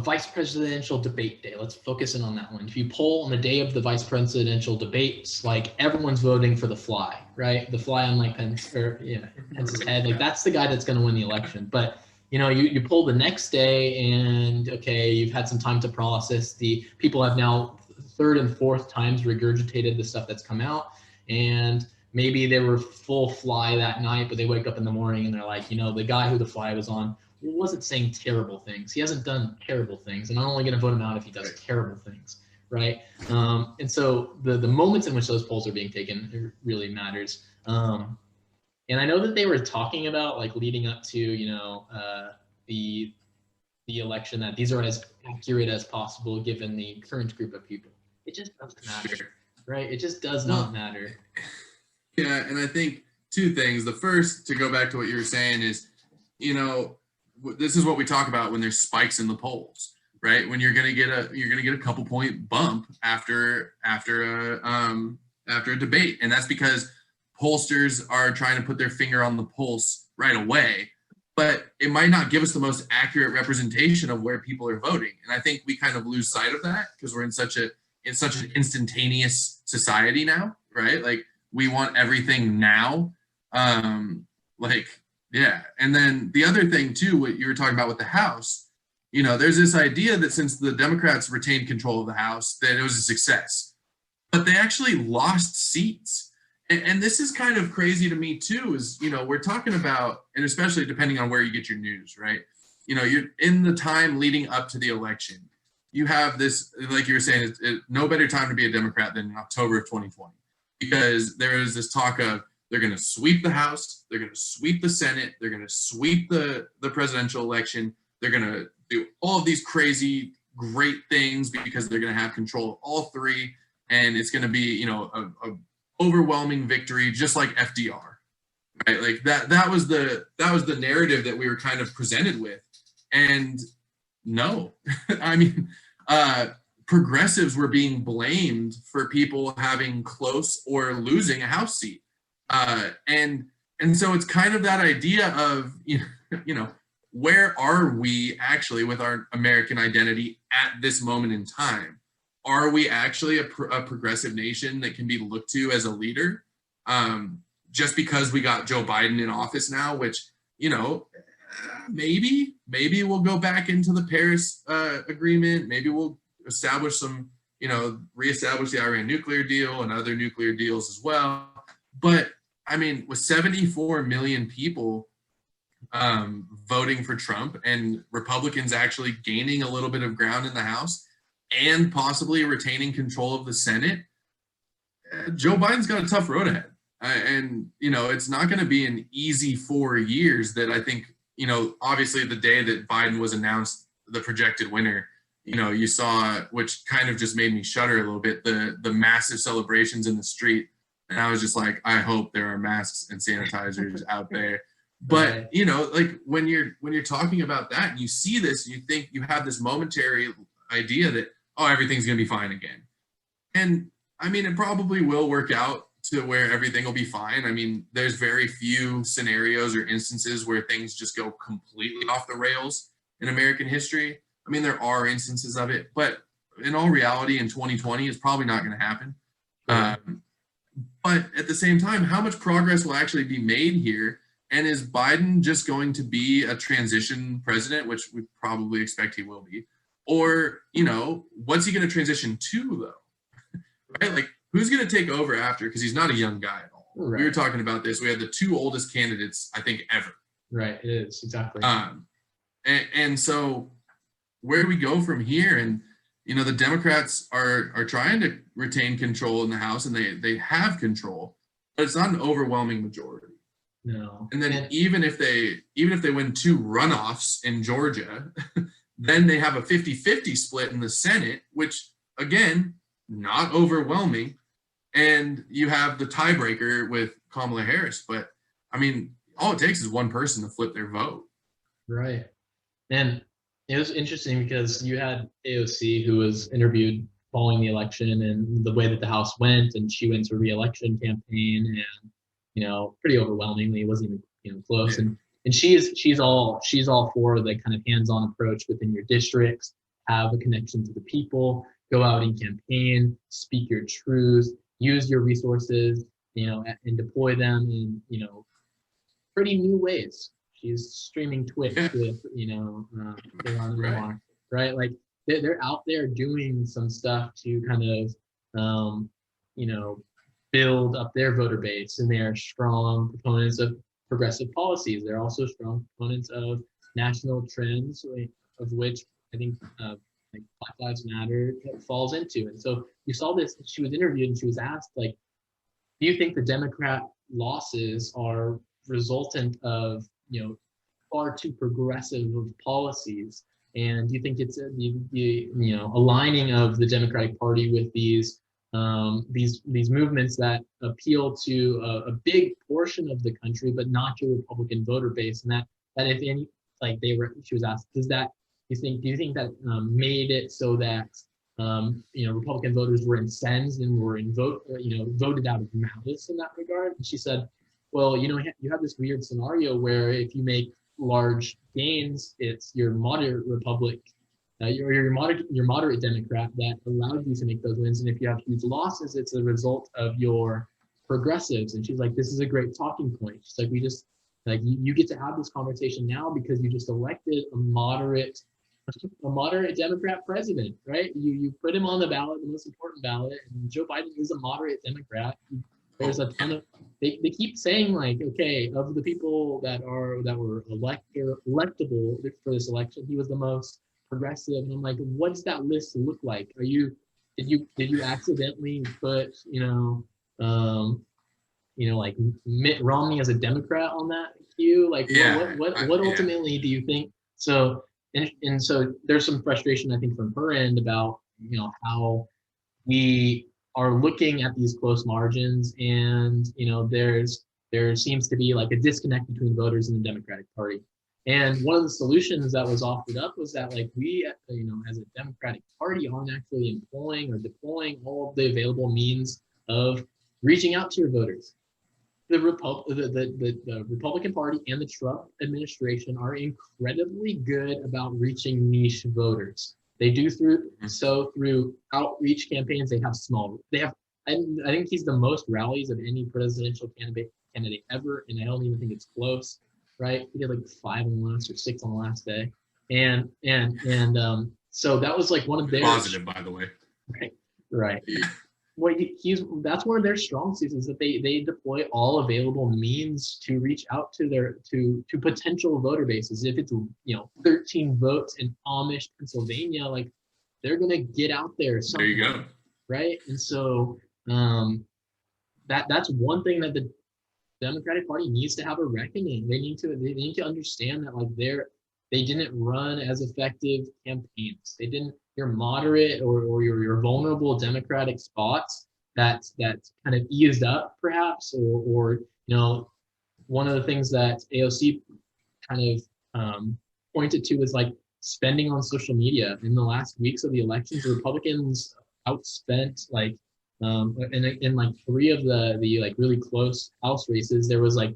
vice presidential debate day. Let's focus in on that one. If you poll on the day of the vice presidential debates, like everyone's voting for the fly, right? The fly on Mike Pence Pence's head, like that's the guy that's going to win the election. But you poll the next day, and okay, you've had some time to process. The people have now third and fourth times regurgitated the stuff that's come out, and maybe they were full fly that night, but they wake up in the morning and they're like, the guy who the fly was on wasn't saying terrible things. He hasn't done terrible things, and I'm only going to vote him out if he does terrible things, right? And so the moments in which those polls are being taken really matters. And I know that they were talking about, like, leading up to the election, that these are as accurate as possible given the current group of people. It just doesn't matter, right? It just does not matter. Yeah, and I think two things. The first, to go back to what you were saying, is, this is what we talk about when there's spikes in the polls, right? When you're gonna get a couple point bump after a debate, and that's because pollsters are trying to put their finger on the pulse right away, but it might not give us the most accurate representation of where people are voting. And I think we kind of lose sight of that because we're in such an instantaneous society now, right? Like, we want everything now. Yeah. And then the other thing too, what you were talking about with the House, there's this idea that since the Democrats retained control of the House, that it was a success, but they actually lost seats. And this is kind of crazy to me too, is, we're talking about, and especially depending on where you get your news, right? You're in the time leading up to the election. You have this, like you were saying, no better time to be a Democrat than October of 2020, because there is this talk of, they're going to sweep the House, they're going to sweep the Senate, they're going to sweep the presidential election, they're going to do all of these crazy, great things because they're going to have control of all three, and it's going to be, a overwhelming victory, just like FDR, right? Like that was the narrative that we were kind of presented with. And no, I mean, progressives were being blamed for people having close or losing a House seat. And so it's kind of that idea of, where are we actually with our American identity at this moment in time? Are we actually a progressive nation that can be looked to as a leader? Just because we got Joe Biden in office now, which, maybe we'll go back into the Paris agreement. Maybe we'll establish some, reestablish the Iran nuclear deal and other nuclear deals as well. But I mean, with 74 million people voting for Trump and Republicans actually gaining a little bit of ground in the House and possibly retaining control of the Senate, Joe Biden's got a tough road ahead. And, it's not going to be an easy 4 years that I think, obviously the day that Biden was announced the projected winner, you saw, which kind of just made me shudder a little bit, the massive celebrations in the street. And I was just like, I hope there are masks and sanitizers out there. But, like when you're talking about that and you see this, you think you have this momentary idea that, oh, everything's going to be fine again. And I mean, it probably will work out to where everything will be fine. I mean, there's very few scenarios or instances where things just go completely off the rails in American history. I mean, there are instances of it, but in all reality, in 2020, it's probably not going to happen. But at the same time, how much progress will actually be made here? And is Biden just going to be a transition president, which we probably expect he will be? Or, what's he going to transition to, though? Right? Like, who's going to take over after? Because he's not a young guy at all. Right. We were talking about this. We had the two oldest candidates, I think, ever. Right, it is, exactly. And so where do we go from here? And, the Democrats are trying to retain control in the House, and they have control, but it's not an overwhelming majority. No. And then even if they win two runoffs in Georgia, then they have a 50-50 split in the Senate, which, again, not overwhelming. And you have the tiebreaker with Kamala Harris. But, I mean, all it takes is one person to flip their vote. Right. And it was interesting because you had AOC, who was interviewed following the election and the way that the House went, and she went to a re-election campaign, and pretty overwhelmingly, it wasn't even close. Yeah. And she's all for the kind of hands-on approach within your districts, have a connection to the people, go out and campaign, speak your truth, use your resources, and deploy them in pretty new ways. She's streaming Twitch with, Ilhan Omar, right? Like, they're out there doing some stuff to kind of, you know, build up their voter base, and they are strong proponents of progressive policies. They're also strong proponents of national trends, of which I think like Black Lives Matter falls into. And so you saw this. She was interviewed and she was asked, like, do you think the Democrat losses are resultant of, you know, far too progressive of policies? And do you think it's the you know, aligning of the Democratic Party with these movements that appeal to a big portion of the country, but not your Republican voter base? And that if any, like she was asked, does that, do you think that made it so that you know, Republican voters were incensed and were voted out of malice in that regard? And she said, well, you know, you have this weird scenario where if you make large gains, it's your moderate Republic, your moderate Democrat that allowed you to make those wins, and if you have huge losses, it's a result of your progressives. And she's like, this is a great talking point. She's like, we just, like, you get to have this conversation now because you just elected a moderate Democrat president, right? You put him on the ballot, the most important ballot, and Joe Biden is a moderate Democrat. There's a ton of, they keep saying, like, okay, of the people that were electable for this election, he was the most progressive. And I'm like, what does that list look like? Did you accidentally put, like Mitt Romney as a Democrat on that queue? Like, yeah, what ultimately do you think? So, and so there's some frustration, I think, from her end about, you know, how we are looking at these close margins, and, you know, there seems to be like a disconnect between voters and the Democratic Party. And one of the solutions that was offered up was that, like, we, you know, as a Democratic Party aren't actually employing or deploying all of the available means of reaching out to your voters. The Republican Party and the Trump administration are incredibly good about reaching niche voters. They do through outreach campaigns. I think he's the most rallies of any presidential candidate ever, and I don't even think it's close. Right? He did like 5 on the last or 6 on the last day, and so that was like one of their positive, by the way. Right. Well, that's one of their strong suits, is that they deploy all available means to reach out to to potential voter bases. If it's, you know, 13 votes in Amish, Pennsylvania, like, they're gonna get out there somewhere. There you go. Right. And so that's one thing that the Democratic Party needs to have a reckoning. They need to understand that, like, they didn't run as effective campaigns. They didn't. Your moderate or your vulnerable Democratic spots that kind of eased up, perhaps, or you know, one of the things that AOC kind of pointed to is, like, spending on social media. In the last weeks of the elections, the Republicans outspent, like, in like 3 of the like really close House races, there was like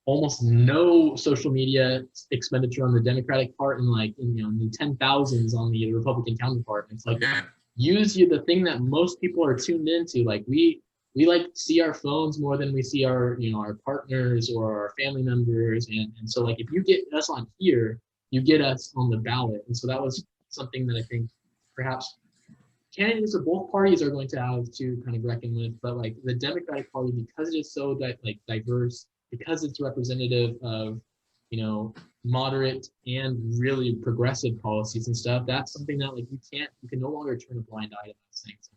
almost no social media expenditure on the Democratic part, and like in the 10,000s on the Republican counterpart. And it's like, use the thing that most people are tuned into. Like, we like see our phones more than we see our our partners or our family members, and so, like, if you get us on here, you get us on the ballot. And so that was something that I think perhaps candidates of both parties are going to have to kind of reckon with. But like the Democratic Party, because it is so diverse, because it's representative of, you know, moderate and really progressive policies and stuff, that's something that, like, you can no longer turn a blind eye to those things.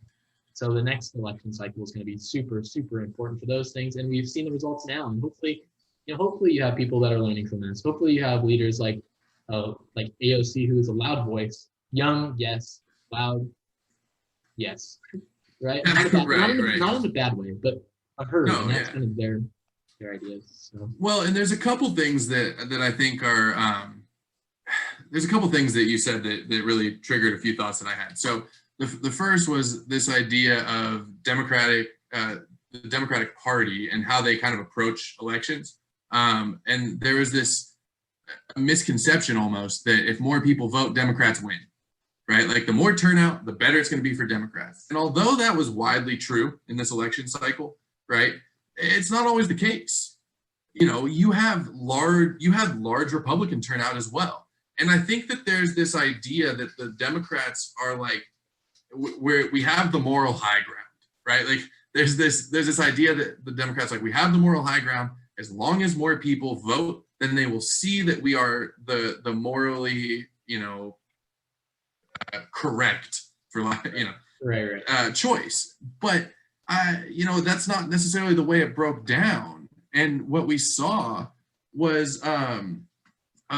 So the next election cycle is going to be super, super important for those things. And we've seen the results now. And hopefully you have people that are learning from this. Hopefully you have leaders like AOC, who is a loud voice, young, yes, loud, yes, right? Not in a bad way, but I've heard, and that's kind of their ideas. So. Well, and there's a couple things that I think are there's a couple things that you said that really triggered a few thoughts that I had. So the first was this idea of the Democratic Party and how they kind of approach elections. And there was this misconception almost that if more people vote, Democrats win, right? Like, the more turnout, the better it's going to be for Democrats. And although that was widely true in this election cycle, right, it's not always the case. You know, you have large Republican turnout as well. And I think that there's this idea that the Democrats are like, where we have the moral high ground, right? Like there's this idea that the Democrats like, we have the moral high ground. As long as more people vote, then they will see that we are the morally, correct, for choice. But that's not necessarily the way it broke down. And what we saw was a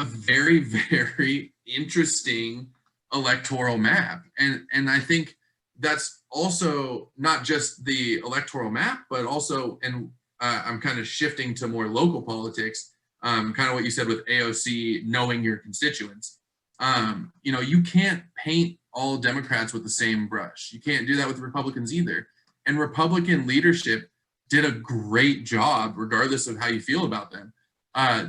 very, very interesting electoral map. And I think that's also not just the electoral map, but also, and I'm kind of shifting to more local politics, kind of what you said with AOC, knowing your constituents. You can't paint all Democrats with the same brush. You can't do that with Republicans either. And Republican leadership did a great job, regardless of how you feel about them,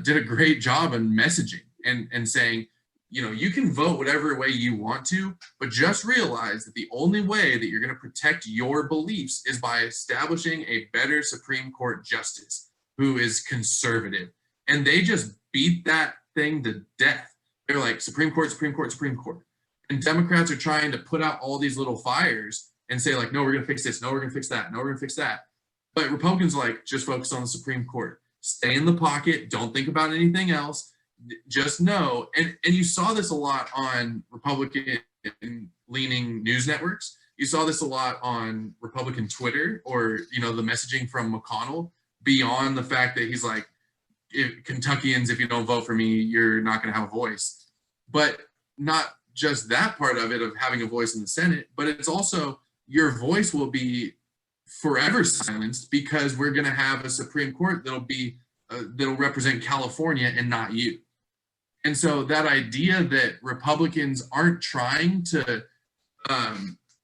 did a great job in messaging and saying, you can vote whatever way you want to, but just realize that the only way that you're going to protect your beliefs is by establishing a better Supreme Court justice who is conservative. And they just beat that thing to death. They're like, Supreme Court, Supreme Court, Supreme Court. And Democrats are trying to put out all these little fires and say like, no, we're going to fix this. No, we're going to fix that. No, we're going to fix that. But Republicans are like, just focus on the Supreme Court. Stay in the pocket. Don't think about anything else. Just know. And you saw this a lot on Republican leaning news networks. You saw this a lot on Republican Twitter, or, the messaging from McConnell, beyond the fact that he's like, Kentuckians, if you don't vote for me, you're not going to have a voice. But not just that part of it, of having a voice in the Senate, but it's also your voice will be forever silenced because we're going to have a Supreme Court that'll represent California and not you. And so that idea that Republicans aren't trying to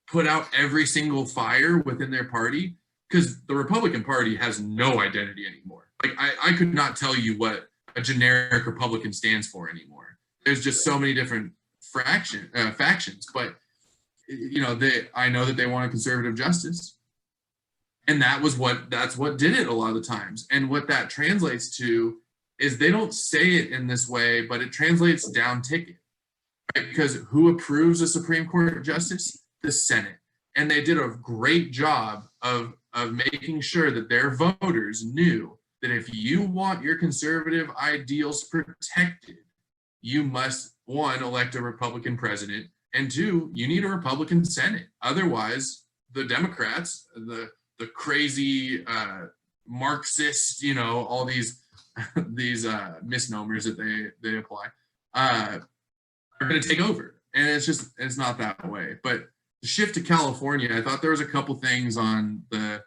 put out every single fire within their party, because the Republican Party has no identity anymore. Like I could not tell you what a generic Republican stands for anymore. There's just so many different factions, but I know that they want a conservative justice, and that's what did it a lot of the times. And what that translates to is they don't say it in this way, but it translates down ticket, right? Because who approves a Supreme Court justice? The Senate. And they did a great job of making sure that their voters knew that if you want your conservative ideals protected, you must, one, elect a Republican president, and two, you need a Republican Senate. Otherwise, the Democrats, the crazy Marxist, all these misnomers that they apply, are going to take over. And it's not that way. But the shift to California, I thought there was a couple things on the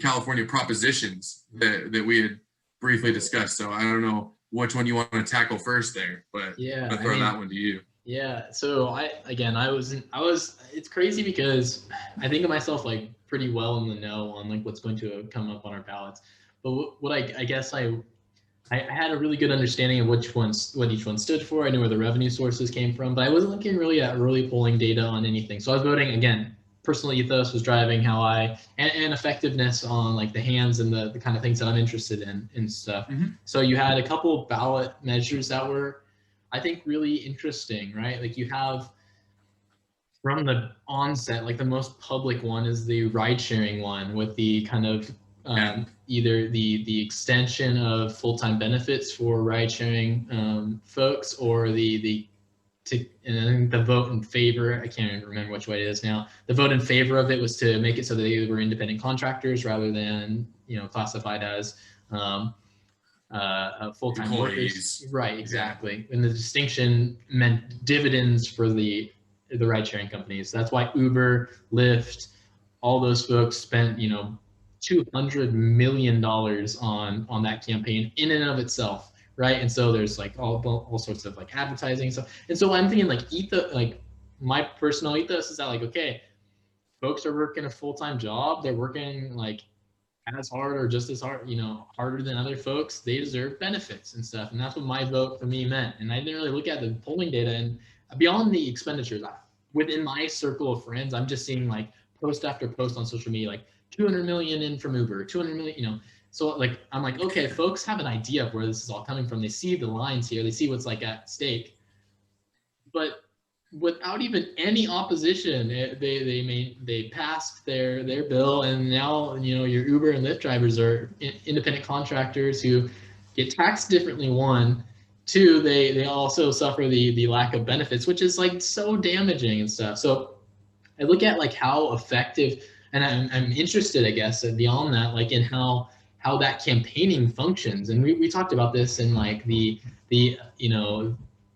California propositions that we had briefly discussed. So I don't know which one you want to tackle first there, but yeah, I'll throw that one to you. Yeah. So it's crazy because I think of myself like pretty well in the know on like what's going to come up on our ballots. But what I guess I had a really good understanding of what each one stood for. I knew where the revenue sources came from, but I wasn't looking really at early polling data on anything. So I was voting, again, personal ethos was driving how and effectiveness on like the hands and the kind of things that I'm interested in and stuff. Mm-hmm. So you had a couple ballot measures that were, I think, really interesting, right? Like you have from the onset, like the most public one is the ride sharing one with the kind of either the extension of full-time benefits for ride sharing folks, or and I think the vote in favor, I can't even remember which way it is now. The vote in favor of it was to make it so that they were independent contractors rather than, classified as full-time workers. Right, exactly. And the distinction meant dividends for the ride-sharing companies. That's why Uber, Lyft, all those folks spent, $200 million on that campaign in and of itself. Right. And so there's like all sorts of like advertising stuff. And so I'm thinking like my personal ethos is that like, okay, folks are working a full-time job. They're working like as hard or just as hard, harder than other folks. They deserve benefits and stuff. And that's what my vote for me meant. And I didn't really look at the polling data, and beyond the expenditures, within my circle of friends, I'm just seeing like post after post on social media, like 200 million in from Uber, 200 million, So like, I'm like, okay, folks have an idea of where this is all coming from. They see the lines here. They see what's like at stake. but without even any opposition, they passed their bill, and now your Uber and Lyft drivers are independent contractors who get taxed differently. One, two, they also suffer the lack of benefits, which is like so damaging and stuff. So I look at like how effective, and I'm interested, I guess, beyond that, like in how that campaigning functions. And we talked about this in like the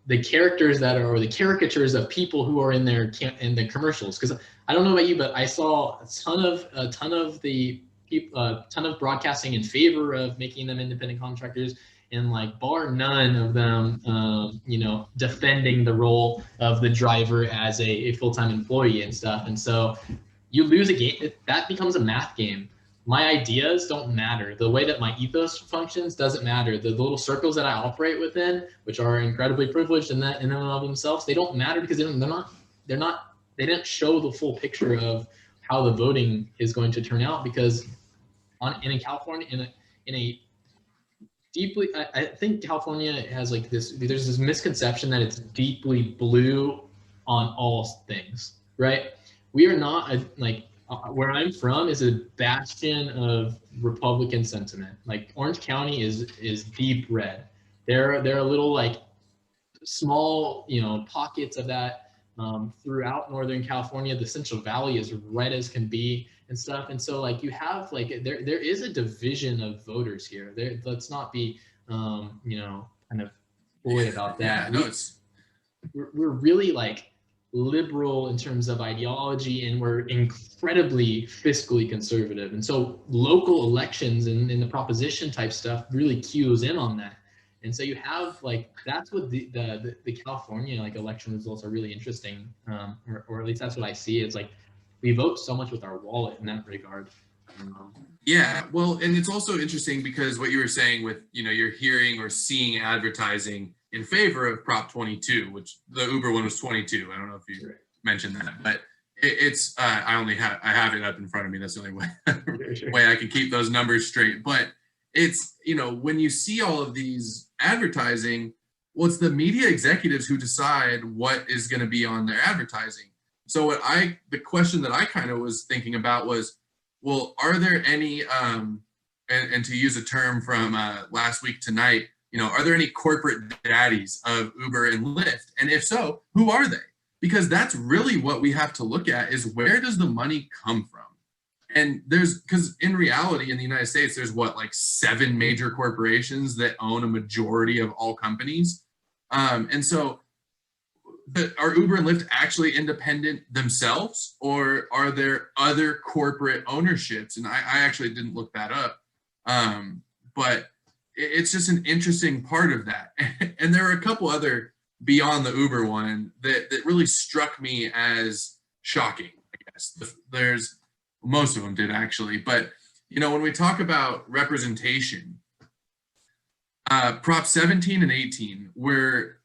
the characters that are, or the caricatures of people who are in the commercials. Because I don't know about you, but I saw a ton of the people, a ton of broadcasting in favor of making them independent contractors, and like bar none of them, defending the role of the driver as a full-time employee and stuff. And so you lose a game, that becomes a math game. My ideas don't matter. The way that my ethos functions doesn't matter. The little circles that I operate within, which are incredibly privileged in and of themselves, they don't matter because they didn't show the full picture of how the voting is going to turn out. Because in California, in a deeply, I think California has like there's this misconception that it's deeply blue on all things, right? We are not where I'm from is a bastion of Republican sentiment. Like Orange County is deep red. There are little like small pockets of that throughout Northern California. The Central Valley is red as can be and stuff. And so like you have like there is a division of voters here. Let's not be kind of coy about that. Yeah, no, we're really like liberal in terms of ideology, and we're incredibly fiscally conservative. And so local elections and the proposition type stuff really cues in on that. And so you have like, that's what the California like election results are really interesting, or at least that's what I see. It's like we vote so much with our wallet in that regard. Yeah, well, and it's also interesting because what you were saying with, you're hearing or seeing advertising in favor of Prop 22, which the Uber one was 22. I don't know if you mentioned that, but it's I have it up in front of me. That's the only way I can keep those numbers straight. But it's, when you see all of these advertising, well, it's the media executives who decide what is going to be on their advertising. So the question that I kind of was thinking about was, well, are there any, and to use a term from last week tonight, are there any corporate daddies of Uber and Lyft? And if so, who are they? Because that's really what we have to look at, is where does the money come from? And because in reality, in the United States, there's like 7 major corporations that own a majority of all companies. And so are Uber and Lyft actually independent themselves, or are there other corporate ownerships? And I actually didn't look that up. But it's just an interesting part of that. And there are a couple other beyond the Uber one that really struck me as shocking, I guess. Most of them did actually. But, when we talk about representation, Prop 17 and 18 were,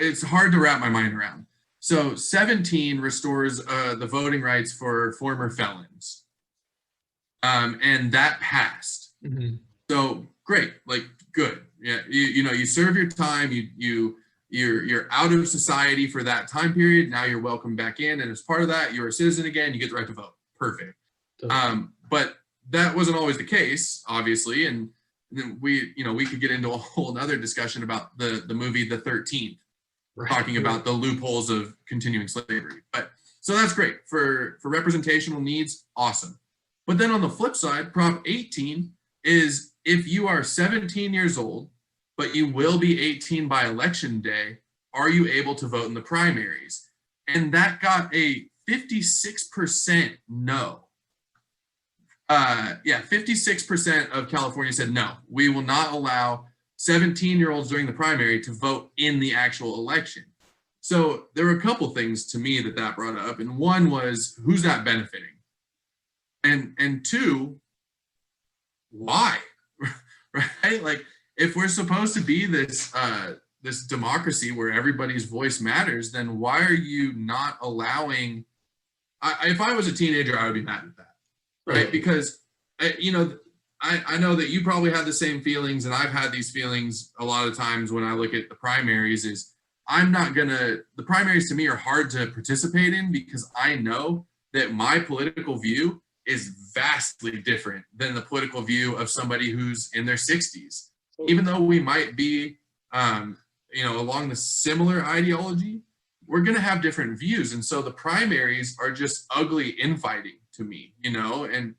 it's hard to wrap my mind around. So 17 restores the voting rights for former felons. And that passed. Mm-hmm. So great, like good. Yeah, you serve your time, you're out of society for that time period. Now you're welcome back in, and as part of that, you're a citizen again. You get the right to vote. Perfect. But that wasn't always the case, obviously, and then we could get into a whole other discussion about the movie The 13th, talking about the loopholes of continuing slavery. But so that's great for representational needs. Awesome. But then on the flip side, Prop 18 is if you are 17 years old, but you will be 18 by election day, are you able to vote in the primaries? And that got a 56% no. 56% of California said no. We will not allow 17-year-olds during the primary to vote in the actual election. So there were a couple things to me that brought up. And one was, who's that benefiting? And two, why? Right? Like, if we're supposed to be this democracy where everybody's voice matters, then why are you not allowing? If I was a teenager, I would be mad at that, right? Because I know that you probably had the same feelings, and I've had these feelings a lot of times when I look at the primaries. Is the primaries to me are hard to participate in because I know that my political view is vastly different than the political view of somebody who's in their 60s. Even though we might be, along the similar ideology, we're going to have different views. And so the primaries are just ugly infighting to me, and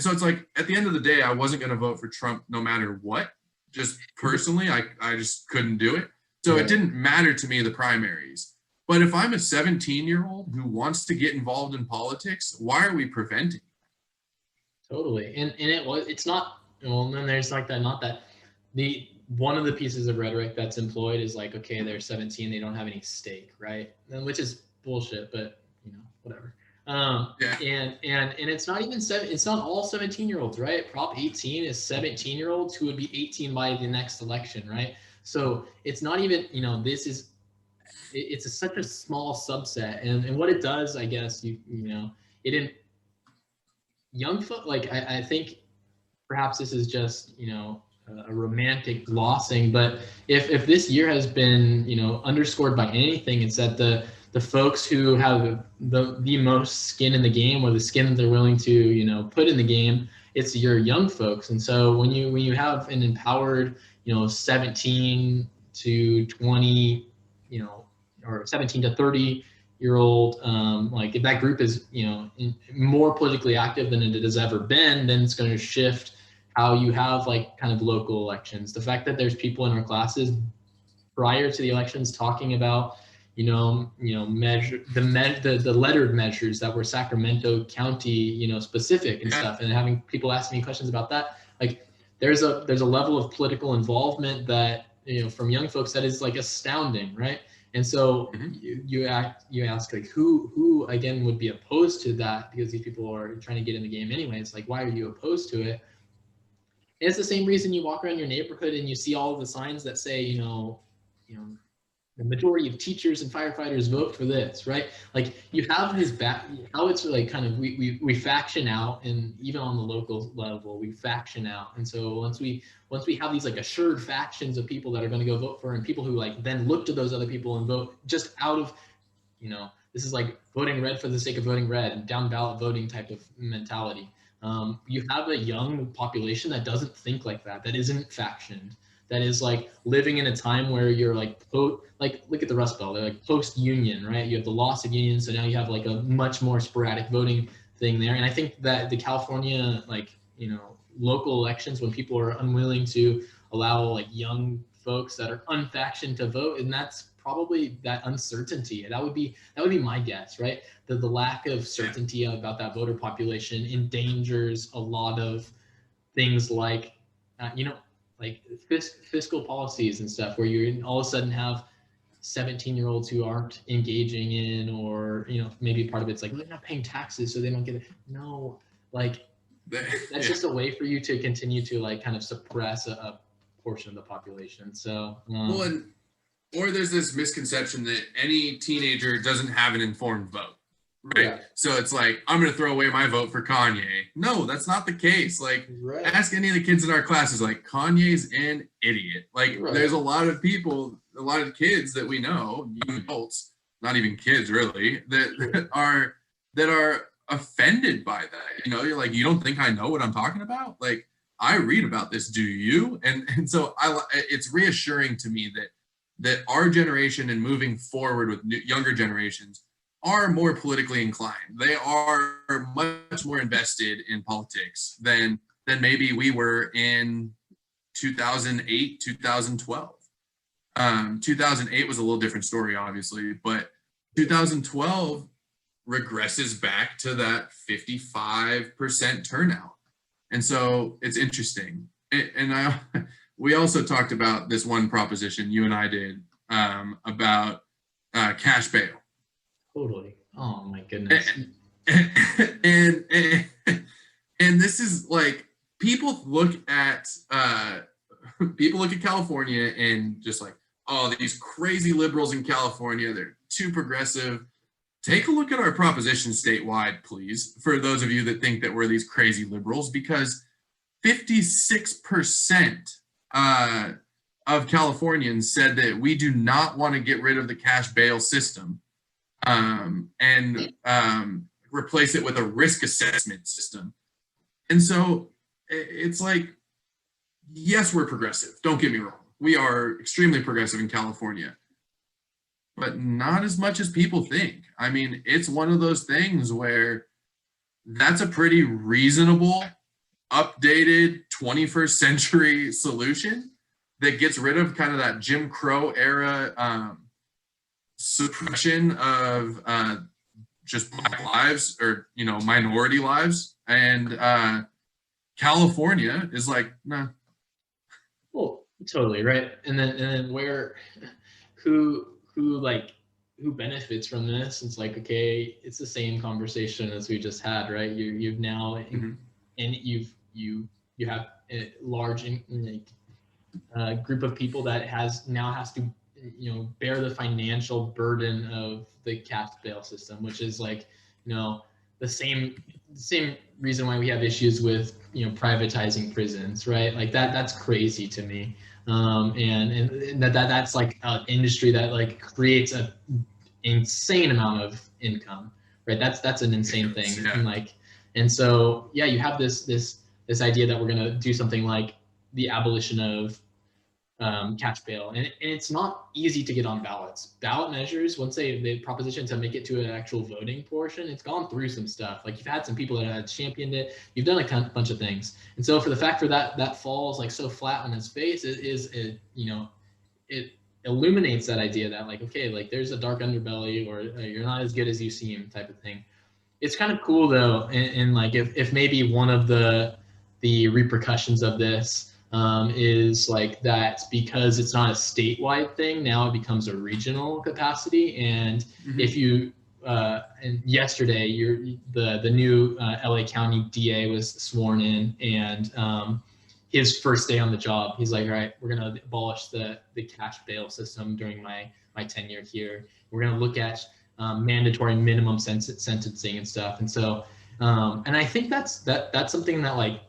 so it's like, at the end of the day, I wasn't going to vote for Trump no matter what. Just personally, I just couldn't do it. So It didn't matter to me, the primaries. But if I'm a 17-year-old who wants to get involved in politics, why are we preventing? Totally. And it's not, well, then there's like that, not that one of the pieces of rhetoric that's employed is like, okay, they're 17, they don't have any stake, right? And which is bullshit, but whatever. And it's not even it's not all 17-year-olds, right? Prop 18 is 17-year-olds who would be 18 by the next election, right? So it's not even, it's such a small subset. And what it does, I guess, young folk, like I think perhaps this is just, a romantic glossing, but if this year has been, underscored by anything, it's that the folks who have the most skin in the game, or the skin that they're willing to, put in the game, it's your young folks. And so when you have an empowered, 17 to 20, or 17 to 30-year-old, like if that group is, more politically active than it has ever been, then it's going to shift how you have like kind of local elections. The fact that there's people in our classes prior to the elections talking about, measure the lettered measures that were Sacramento County, specific and stuff, and having people asking me questions about that. Like there's a level of political involvement that, from young folks that is like astounding, right? And so you ask like who again would be opposed to that, because these people are trying to get in the game anyway. It's like, why are you opposed to it? And it's the same reason you walk around your neighborhood and you see all of the signs that say, the majority of teachers and firefighters vote for this, right? Like you have his back, how it's like kind of, we faction out, and even on the local level, we faction out. And so once we have these like assured factions of people that are going to go vote for, and people who like then look to those other people and vote just out of, this is like voting red for the sake of voting red, and down ballot voting type of mentality. You have a young population that doesn't think like that isn't factioned, that is like living in a time where you're like, look at the Rust Belt, they're like post-union, right? You have the loss of union, so now you have like a much more sporadic voting thing there. And I think that the California, local elections, when people are unwilling to allow like young folks that are unfactioned to vote, and that's probably that uncertainty. That would be my guess, right? The lack of certainty about that voter population endangers a lot of things like, like fiscal policies and stuff, where you all of a sudden have 17-year-olds who aren't engaging in, or, maybe part of it's like, they're not paying taxes, so they don't get it. No, like that's just a way for you to continue to like kind of suppress a portion of the population. So, or there's this misconception that any teenager doesn't have an informed vote, right? Yeah. So it's like, I'm going to throw away my vote for Kanye. No, that's not the case. Like, ask any of the kids in our classes, like, Kanye's an idiot. Like, there's a lot of people, a lot of kids that we know, young adults, not even kids really, that are offended by that. You're like, you don't think I know what I'm talking about? Like, I read about this. Do you? And so it's reassuring to me that our generation, and moving forward with younger generations, are more politically inclined. They are much more invested in politics than maybe we were in 2008, 2012. 2008 was a little different story, obviously, but 2012 regresses back to that 55% turnout. And so it's interesting. And we also talked about this one proposition, you and I did, about cash bail. Totally. Oh my goodness. And this is like, people look at California and just like, oh, these crazy liberals in California, they're too progressive. Take a look at our proposition statewide, please, for those of you that think that we're these crazy liberals, because 56% of Californians said that we do not want to get rid of the cash bail system and replace it with a risk assessment system. And so it's like, yes, we're progressive. Don't get me wrong. We are extremely progressive in California, but not as much as people think. I mean, it's one of those things where that's a pretty reasonable, updated 21st century solution that gets rid of kind of that Jim Crow era suppression of just black lives or, you know, minority lives. And California is like, nah. Well, totally, right. And then who benefits from this? It's like, okay, it's the same conversation as we just had, right? You've now Mm-hmm. and you have a large group of people that has to, you know, bear the financial burden of the cash bail system, which is like, you know, the same reason why we have issues with, you know, privatizing prisons, right? Like that's crazy to me. And that's like an industry that like creates a insane amount of income, right? That's an insane thing. Yeah. And like, and so yeah, you have this idea that we're gonna do something like the abolition of cash bail, and it's not easy to get on ballots. Ballot measures, once they proposition to make it to an actual voting portion, it's gone through some stuff. Like you've had some people that have championed it. You've done a bunch of things, and so for the fact for that falls like so flat on its face, it illuminates that idea that like, okay, like there's a dark underbelly, or you're not as good as you seem type of thing. It's kind of cool though, and like if maybe one of the repercussions of this is like that, because it's not a statewide thing, now it becomes a regional capacity. And if you and yesterday the new LA County DA was sworn in, and his first day on the job, he's like, all right, we're going to abolish the cash bail system during my tenure here. We're going to look at mandatory minimum sentencing and stuff. And so and I think that's something that like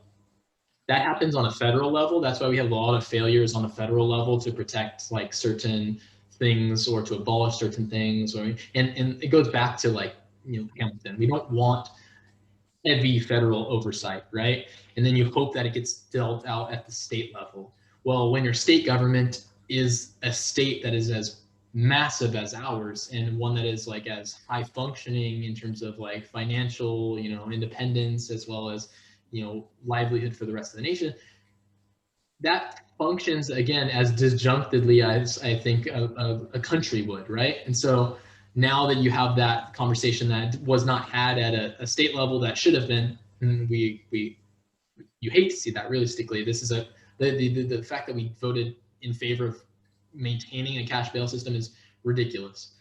that happens on a federal level. That's why we have a lot of failures on the federal level to protect like certain things or to abolish certain things. And it goes back to like, you know, Hamilton. We don't want heavy federal oversight, right? And then you hope that it gets dealt out at the state level. Well, when your state government is a state that is as massive as ours, and one that is like as high functioning in terms of like financial, you know, independence, as well as, you know, livelihood for the rest of the nation, that functions again as disjunctedly as I think a country would, right? And so now that you have that conversation that was not had at a state level that should have been, you hate to see that realistically. This is the fact that we voted in favor of maintaining a cash bail system is ridiculous.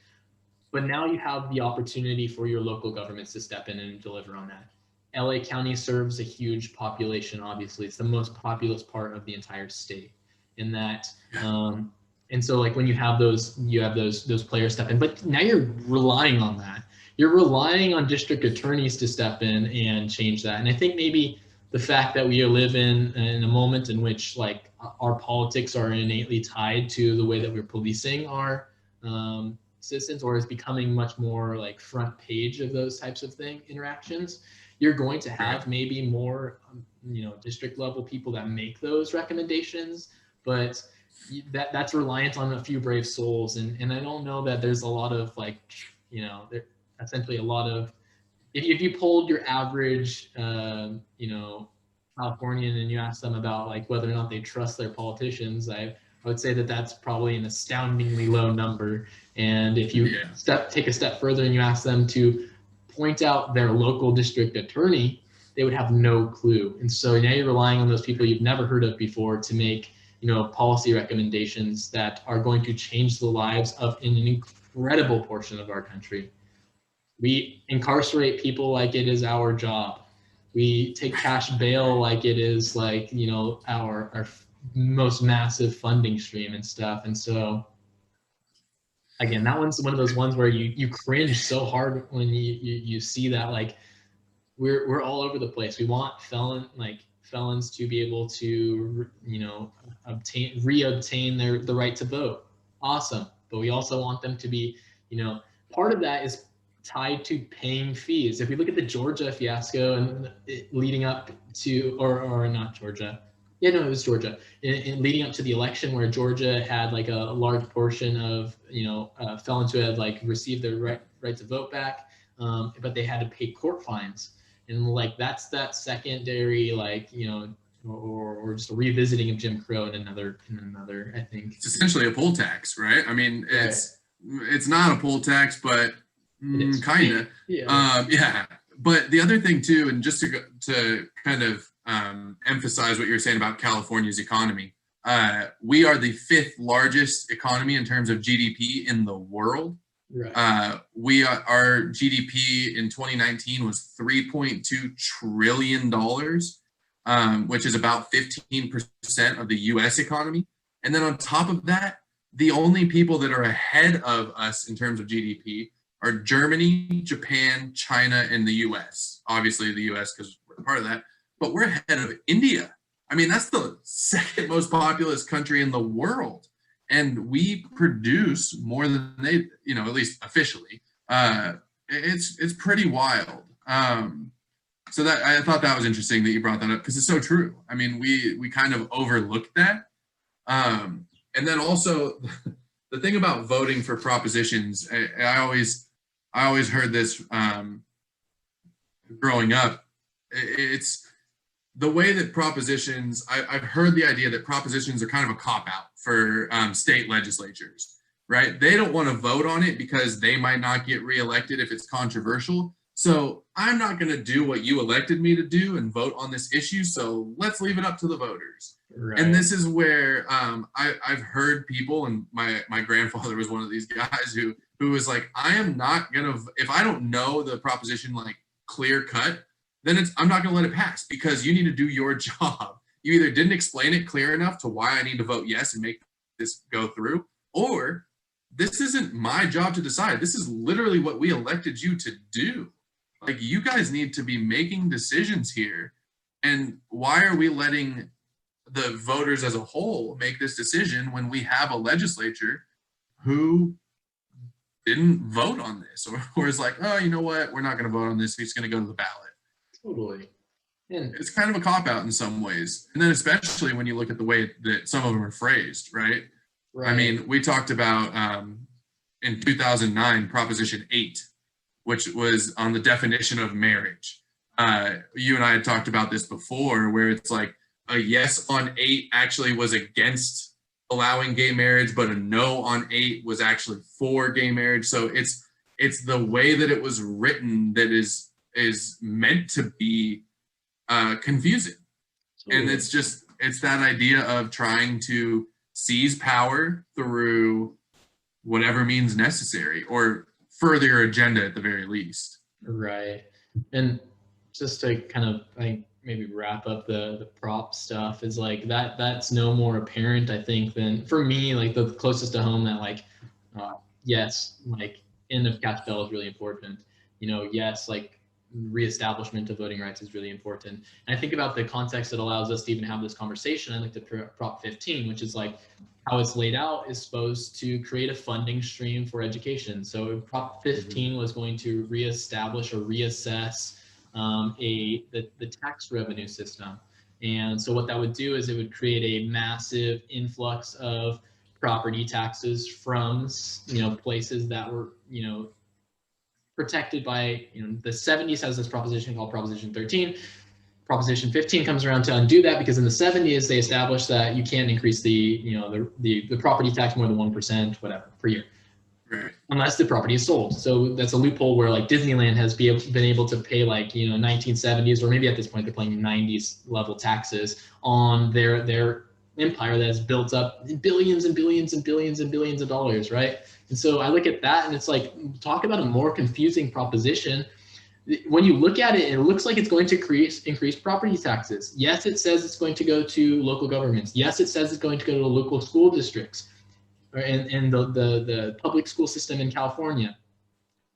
But now you have the opportunity for your local governments to step in and deliver on that. LA County serves a huge population. Obviously, it's the most populous part of the entire state. In that, and so like when you have those players step in, but now you're relying on that. You're relying on district attorneys to step in and change that. And I think maybe the fact that we live in a moment in which like our politics are innately tied to the way that we're policing our citizens, or is becoming much more like front page of those types of interactions, you're going to have maybe more, you know, district level people that make those recommendations, but that's reliant on a few brave souls. And I don't know that there's a lot of like, you know, essentially a lot of, if you polled your average, you know, Californian and you ask them about like whether or not they trust their politicians, I would say that that's probably an astoundingly low number. And if you take a step further and you ask them to point out their local district attorney, they would have no clue. And so now you're relying on those people you've never heard of before to make, you know, policy recommendations that are going to change the lives of an incredible portion of our country. We incarcerate people like it is our job. We take cash bail like it is like, you know, our most massive funding stream and stuff. And so again, that one's one of those ones where you cringe so hard when you see that, like we're all over the place. We want felons to be able to, reobtain the right to vote. Awesome. But we also want them to be, part of that is tied to paying fees. If we look at the Georgia fiasco and leading up to, or not Georgia, yeah, no, it was Georgia. In leading up to the election, where Georgia had like a large portion of felons who had like received their right to vote back, but they had to pay court fines, and like that's that secondary or just a revisiting of Jim Crow in another I think. It's essentially a poll tax, right? I mean, it's not a poll tax, but kind of. Yeah. But the other thing too, and just to kind of emphasize what you're saying about California's economy, we are the 5th largest economy in terms of GDP in the world. Right. Our GDP in 2019 was $3.2 trillion, which is about 15% of the U.S. economy. And then on top of that, the only people that are ahead of us in terms of GDP are Germany, Japan, China, and the U.S. Obviously the U.S. because we're part of that, but we're ahead of India. I mean, that's the 2nd most populous country in the world. And we produce more than they, at least officially. It's pretty wild. So that I thought that was interesting that you brought that up, because it's so true. I mean, we kind of overlooked that. And then also the thing about voting for propositions, I always heard this growing up. It's the way that propositions, I've heard the idea that propositions are kind of a cop-out for state legislatures, right? They don't want to vote on it because they might not get reelected if it's controversial. So I'm not going to do what you elected me to do and vote on this issue. So let's leave it up to the voters. Right. And this is where I've heard people, and my grandfather was one of these guys who was like, I am not going to, if I don't know the proposition like clear cut, then I'm not going to let it pass, because you need to do your job. You either didn't explain it clear enough to why I need to vote yes and make this go through, or this isn't my job to decide. This is literally what we elected you to do. Like, you guys need to be making decisions here. And why are we letting the voters as a whole make this decision when we have a legislature who didn't vote on this, or is like, oh, you know what? We're not going to vote on this. It's going to go to the ballot. Totally. And it's kind of a cop-out in some ways. And then especially when you look at the way that some of them are phrased, right? I mean, we talked about in 2009, Proposition 8, which was on the definition of marriage. You and I had talked about this before, where it's like a yes on 8 actually was against allowing gay marriage, but a no on 8 was actually for gay marriage. So it's the way that it was written that is meant to be confusing. And it's that idea of trying to seize power through whatever means necessary, or further your agenda at the very least. Right. And just to kind of maybe wrap up the prop stuff, is like that's no more apparent, I think, than for me, like the closest to home that like yes, like end of cash bail is really important. Yes, like reestablishment of voting rights is really important. And I think about the context that allows us to even have this conversation. I like the Prop 15, which is like how it's laid out is supposed to create a funding stream for education. So Prop 15 was going to reestablish or reassess the tax revenue system. And so what that would do is it would create a massive influx of property taxes from places that were protected by, the 70s has this proposition called Proposition 13. Proposition 15 comes around to undo that, because in the 70s they established that you can't increase the property tax more than 1%, whatever, per year, right, unless the property is sold. So that's a loophole where like Disneyland has been able to pay 1970s, or maybe at this point they're paying 90s level taxes on their empire that has built up billions and billions and billions and billions of dollars, right? And so I look at that and it's like, talk about a more confusing proposition. When you look at it, it looks like it's going to increase property taxes. Yes, it says it's going to go to local governments. Yes, it says it's going to go to local school districts and the public school system in California.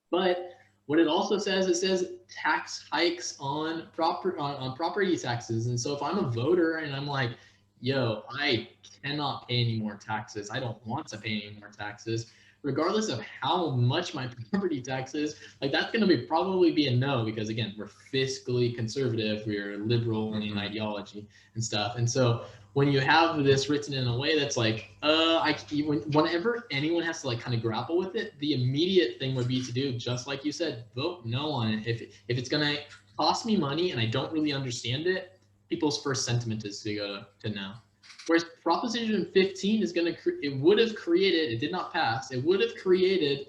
But what it also says, it says tax hikes on property taxes. And so if I'm a voter and I'm like, yo, I cannot pay any more taxes, I don't want to pay any more taxes, regardless of how much my property tax is, like that's going to probably be a no, because again, we're fiscally conservative, we're liberal in ideology and stuff. And so when you have this written in a way that's like, whenever anyone has to like kind of grapple with it, the immediate thing would be to do, just like you said, vote no on it. If it's going to cost me money and I don't really understand it, people's first sentiment is to go to no. Whereas Proposition 15 is going to, it would have created, it did not pass, it would have created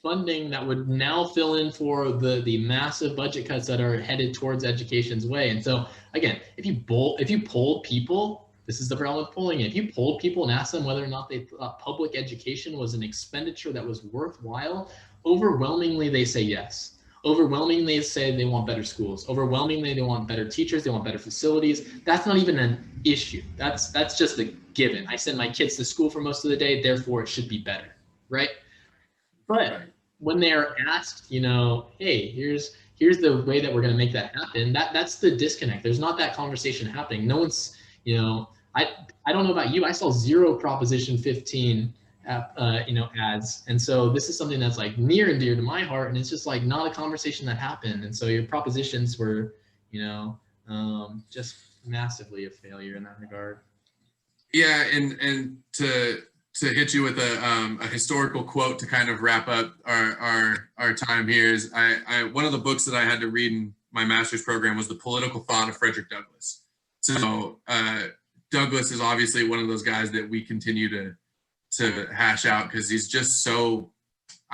funding that would now fill in for the massive budget cuts that are headed towards education's way. And so again, if you polled people, this is the problem with polling. If you polled people and asked them whether or not they thought public education was an expenditure that was worthwhile, overwhelmingly they say yes. Overwhelmingly they say they want better schools. Overwhelmingly they want better teachers, they want better facilities. That's not even an issue. That's just a given. I send my kids to school for most of the day, therefore it should be better, right? But when they're asked, hey, here's the way that we're going to make that happen, that's the disconnect. There's not that conversation happening. No one's, I don't know about you, I saw zero Proposition 15 ads. And so this is something that's like near and dear to my heart, and it's just like not a conversation that happened. And so your propositions were, just massively a failure in that regard. Yeah, and to hit you with a historical quote to kind of wrap up our time here is, I one of the books that I had to read in my master's program was The Political Thought of Frederick Douglass. So Douglass is obviously one of those guys that we continue to hash out, because he's just so,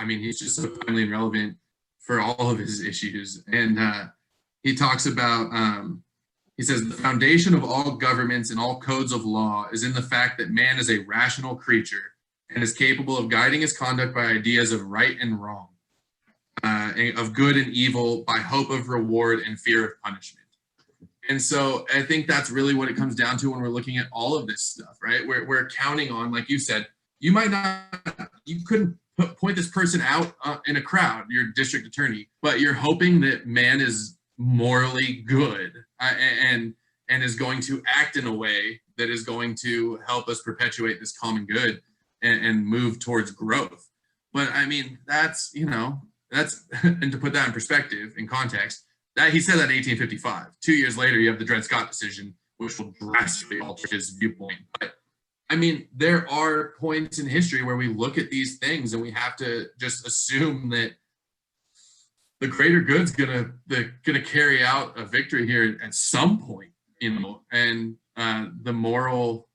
he's just so timely and relevant for all of his issues. And he talks about, he says, the foundation of all governments and all codes of law is in the fact that man is a rational creature and is capable of guiding his conduct by ideas of right and wrong, of good and evil, by hope of reward and fear of punishment. And so I think that's really what it comes down to when we're looking at all of this stuff, right? We're counting on, like you said, you couldn't point this person out in a crowd, your district attorney, but you're hoping that man is morally good and is going to act in a way that is going to help us perpetuate this common good and move towards growth. But that's, and to put that in perspective, in context, that he said that in 1855. 2 years later, you have the Dred Scott decision, which will drastically alter his viewpoint. But there are points in history where we look at these things and we have to just assume that the greater good's gonna carry out a victory here at some point, and the moral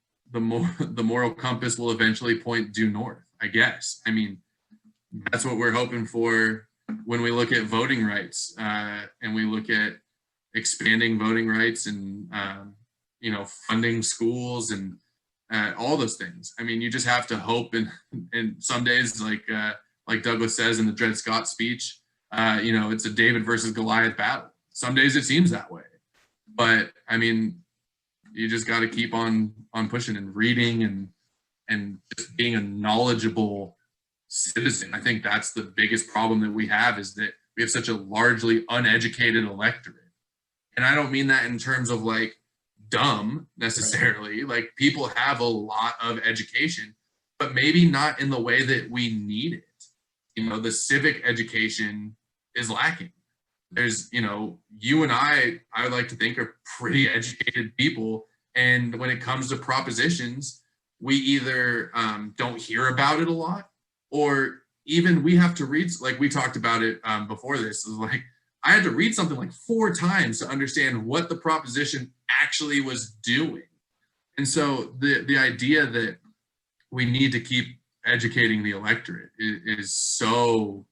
compass will eventually point due north, I guess. That's what we're hoping for when we look at voting rights, and we look at expanding voting rights and funding schools and all those things. You just have to hope, and some days, like Douglas says in the Dred Scott speech, it's a David versus Goliath battle. Some days it seems that way, but you just got to keep on pushing and reading and just being a knowledgeable citizen. I think that's the biggest problem that we have, is that we have such a largely uneducated electorate. And I don't mean that in terms of like dumb necessarily. Right. Like, people have a lot of education, but maybe not in the way that we need it. The civic education is lacking. There's, you and I would like to think, are pretty educated people. And when it comes to propositions, we either don't hear about it a lot, or even we have to read, like we talked about it before this, is like, I had to read something like 4 times to understand what the proposition actually was doing. And so the idea that we need to keep educating the electorate is so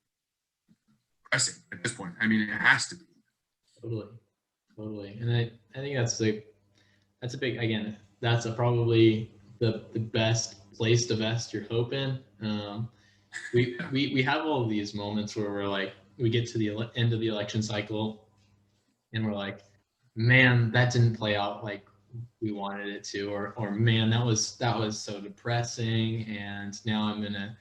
pressing at this point. It has to be. Totally. And I think that's a big, again, that's probably the best place to vest your hope in. We have all of these moments where we're like, we get to the end of the election cycle and we're like, man, that didn't play out like we wanted it to, or man, that was so depressing, and now I'm gonna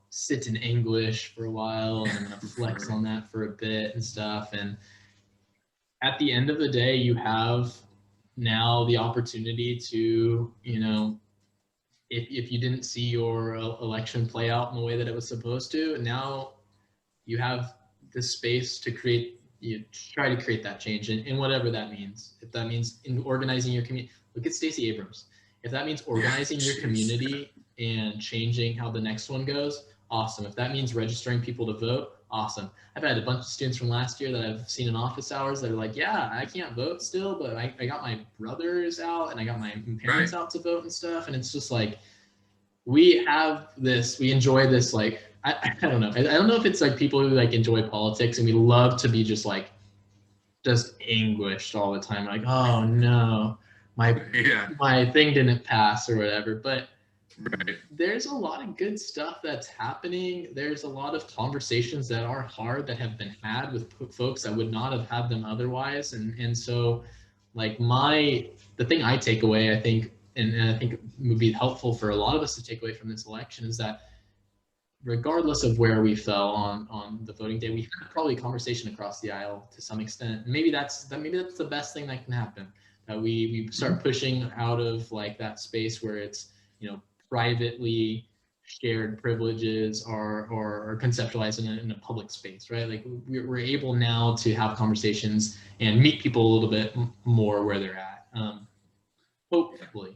sit in English for a while, and I'm going to flex on that for a bit and stuff. And at the end of the day, you have now the opportunity to, if you didn't see your election play out in the way that it was supposed to, now you have the space to try to create that change in whatever that means. If that means in organizing your community, look at Stacey Abrams. If that means organizing your community and changing how the next one goes, awesome. If that means registering people to vote, awesome. I've had a bunch of students from last year that I've seen in office hours that are like, yeah, I can't vote still, but I got my brothers out and I got my parents out to vote and stuff. And it's just like, we enjoy this, like, I don't know. I don't know if it's like people who like enjoy politics and we love to be just anguished all the time. Like, oh no, my thing didn't pass or whatever. But there's a lot of good stuff that's happening. There's a lot of conversations that are hard that have been had with folks that would not have had them otherwise. And so like the thing I take away, I think, and I think it would be helpful for a lot of us to take away from this election, is that regardless of where we fell on the voting day, we had probably a conversation across the aisle to some extent. And maybe that's the best thing that can happen, that we start pushing out of like that space where it's, privately shared privileges or conceptualized in a public space, right? Like we're able now to have conversations and meet people a little bit more where they're at. Hopefully.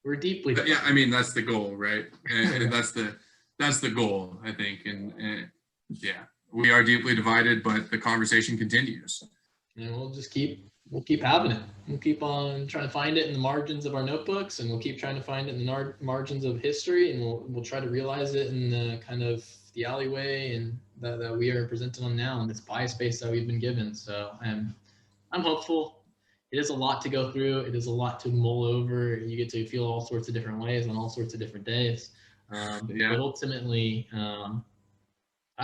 We're deeply divided. Yeah, I mean, that's the goal, right? And that's the goal, I think. And yeah, we are deeply divided, but the conversation continues. And we'll keep having it. We'll keep on trying to find it in the margins of our notebooks, and we'll keep trying to find it in the margins of history, and we'll try to realize it in the kind of the alleyway and that we are presented on now in this bias space that we've been given. So I'm hopeful. It is a lot to go through. It is a lot to mull over. You get to feel all sorts of different ways on all sorts of different days. But ultimately,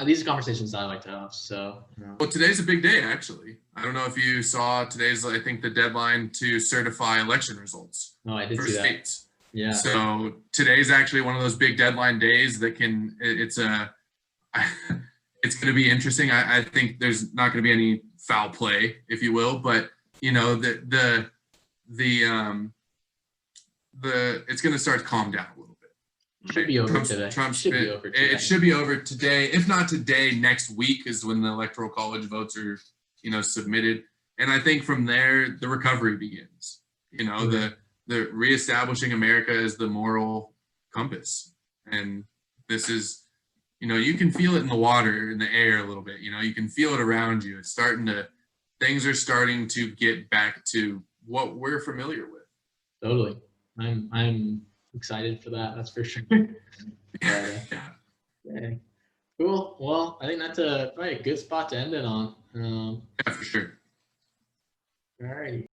these are conversations I like to have. So, well, today's a big day, actually. I don't know if you saw today's, I think, the deadline to certify election results. No, I did for see states. That. Yeah. So today's actually one of those big deadline days that it's going to be interesting. I think there's not going to be any foul play, if you will, but it's going to start to calm down a little bit. It should be over today. It should be over today. If not today, next week is when the Electoral College votes are, submitted. And I think from there, the recovery begins. The reestablishing America as the moral compass. And this is, you can feel it in the water, in the air a little bit. You can feel it around you. Things are starting to get back to what we're familiar with. Totally. I'm excited for that. That's for sure. Yeah. Cool. Well, I think that's probably a good spot to end it on. Yeah, for sure. All right.